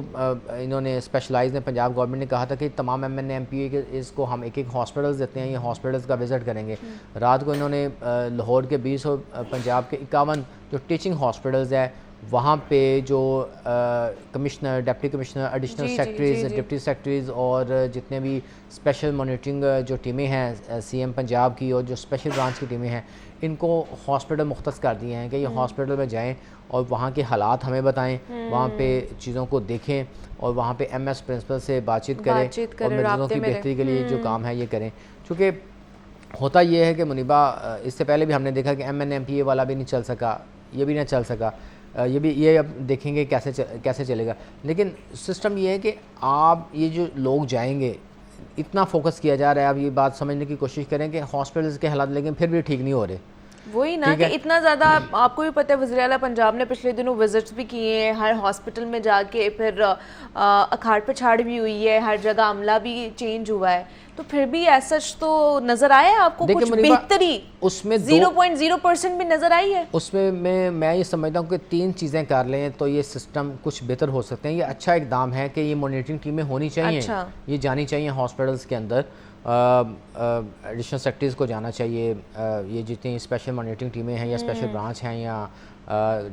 इन्होंने स्पेशलाइज ने पंजाब गवर्नमेंट ने कहा था कि तमाम MNA MPA के इसको हम एक हॉस्पिटल्स देते हैं, ये हॉस्पिटल्स का विज़िट करेंगे। रात को इन्होंने लाहौर के 20 और पंजाब के 51 जो टीचिंग हॉस्पिटल्स है वहाँ पे जो commissioner, deputy commissioner, additional secretaries, deputy secretaries और जितने भी स्पेशल मॉनिटरिंग जो टीमें हैं सीएम पंजाब की और जो स्पेशल ब्रांच की टीमें हैं, इनको हॉस्पिटल मुख्तस कर दिए हैं कि ये हॉस्पिटल में जाएं और वहाँ के हालात हमें बताएं, वहाँ पे चीज़ों को देखें और वहाँ पे एमएस प्रिंसिपल से बातचीत करें और मरीजों की बेहतरी के लिए जो काम है ये करें। चूँकि होता ये है कि मुनीबा, इससे पहले भी हमने देखा कि MNMPA वाला भी नहीं चल सका, ये भी नहीं चल सका, ये अब देखेंगे कैसे चलेगा। लेकिन सिस्टम ये है कि आप ये जो लोग जाएंगे, इतना फोकस किया जा रहा है, आप ये बात समझने की कोशिश करें कि हॉस्पिटल्स के हालात लेकिन फिर भी ठीक नहीं हो रहे। वही ना कि इतना ज़्यादा, आपको भी पता है वज़ीर आला पंजाब ने पिछले दिनों विजिट्स भी किए हैं हर हॉस्पिटल में जाके, फिर अखाड़ पछाड़ भी हुई है, हर जगह अमला भी चेंज हुआ है, तो फिर भी ऐसा तो नज़र आया आपको कुछ बेहतरी? उसमें 0.0% भी नज़र आई है? उसमें मैं ये समझता हूँ कि 3 चीज़ें कर लें तो ये सिस्टम कुछ बेहतर हो सकते हैं। ये अच्छा इकदाम है कि ये मॉनिटरिंग टीमें होनी चाहिए। अच्छा। ये जानी चाहिए हॉस्पिटल्स के अंदर, एडिशनल सेक्रेटरीज को जाना चाहिए, ये जितनी स्पेशल मॉनिटरिंग टीमें हैं या स्पेशल ब्रांच हैं या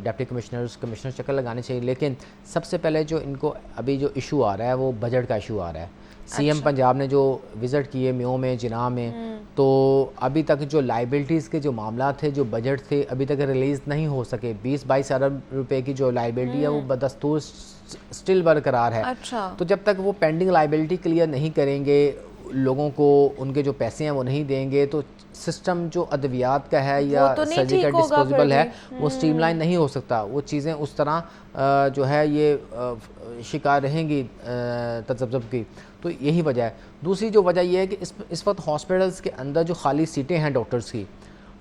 डिप्टी कमिश्नर चक्कर लगाने चाहिए। लेकिन सबसे पहले जो इनको अभी जो इशू आ रहा है वो बजट का इशू आ रहा है। सीएम पंजाब ने जो विज़िट किए म्यो में, जिना में, तो अभी तक जो लाइबिलिटीज़ के जो मामला थे, जो बजट थे, अभी तक रिलीज़ नहीं हो सके। 20-22 अरब रुपए की जो लाइबिलिटी है वो बदस्तूर स्टिल बरकरार है। अच्छा। तो जब तक वो पेंडिंग लाइबिलिटी क्लियर नहीं करेंगे, लोगों को उनके जो पैसे हैं वो नहीं देंगे, तो सिस्टम जो अद्वियात का है या तो नहीं सर्जिकल ठीक होगा डिस्पोजेबल फिर है वो स्ट्रीमलाइन नहीं हो सकता। वो चीज़ें उस तरह जो है ये शिकार रहेंगी तजब्ज़ब की। तो यही वजह है। दूसरी जो वजह ये है कि इस वक्त हॉस्पिटल्स के अंदर जो खाली सीटें हैं डॉक्टर्स की,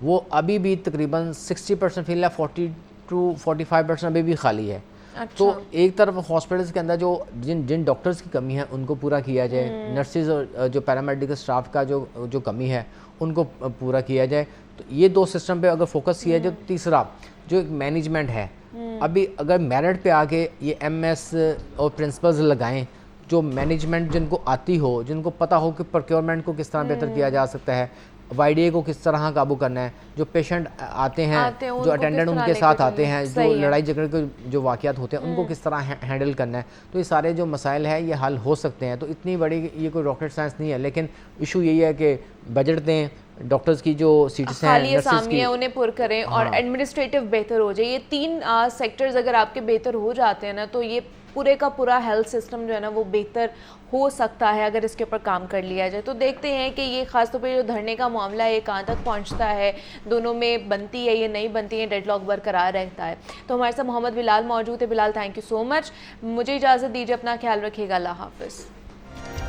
वो अभी भी तकरीबन 60% फील है, 40 to 45% अभी भी खाली है। अच्छा। तो एक तरफ हॉस्पिटल्स के अंदर जो जिन डॉक्टर्स की कमी है उनको पूरा किया जाए, नर्सेज और जो पैरामेडिकल स्टाफ का जो कमी है उनको पूरा किया जाए। तो ये 2 सिस्टम पे अगर फोकस किया जाए। तो तीसरा जो एक मैनेजमेंट है, अभी अगर मेरिट पे आके ये MS और प्रिंसिपल्स लगाएं, जो मैनेजमेंट जिनको आती हो, जिनको पता हो कि प्रोक्योरमेंट को किस तरह बेहतर किया जा सकता है, YDA को किस तरह काबू करना है, जो पेशेंट आते हैं जो अटेंडेंट उनके साथ आते हैं, जो लड़ाई झगड़े के जो वाक़यात होते हैं उनको किस तरह हैंडल करना है, तो ये सारे जो मसाइल हैं ये हल हो सकते हैं। तो इतनी बड़ी ये कोई रॉकेट साइंस नहीं है। लेकिन इशू यही है कि बजट दें, डॉक्टर्स की जो सीट्स हैं, खाली असामी है उन्हें पुर करें और एडमिनिस्ट्रेटिव बेहतर हो जाए। ये 3 सेक्टर्स अगर आपके बेहतर हो जाते हैं ना, तो ये पूरे का पूरा हेल्थ सिस्टम जो है ना वो बेहतर हो सकता है अगर इसके ऊपर काम कर लिया जाए। तो देखते हैं कि ये खासतौर पे जो धरने का मामला है कहाँ तक पहुँचता है, दोनों में बनती है ये नहीं बनती है, डेडलॉक बरकरार रहता है। तो हमारे साथ मोहम्मद बिलाल मौजूद है। Bilal, thank you so much. मुझे इजाज़त दीजिए, अपना ख्याल रखिएगा, अल्लाह हाफ़िज़।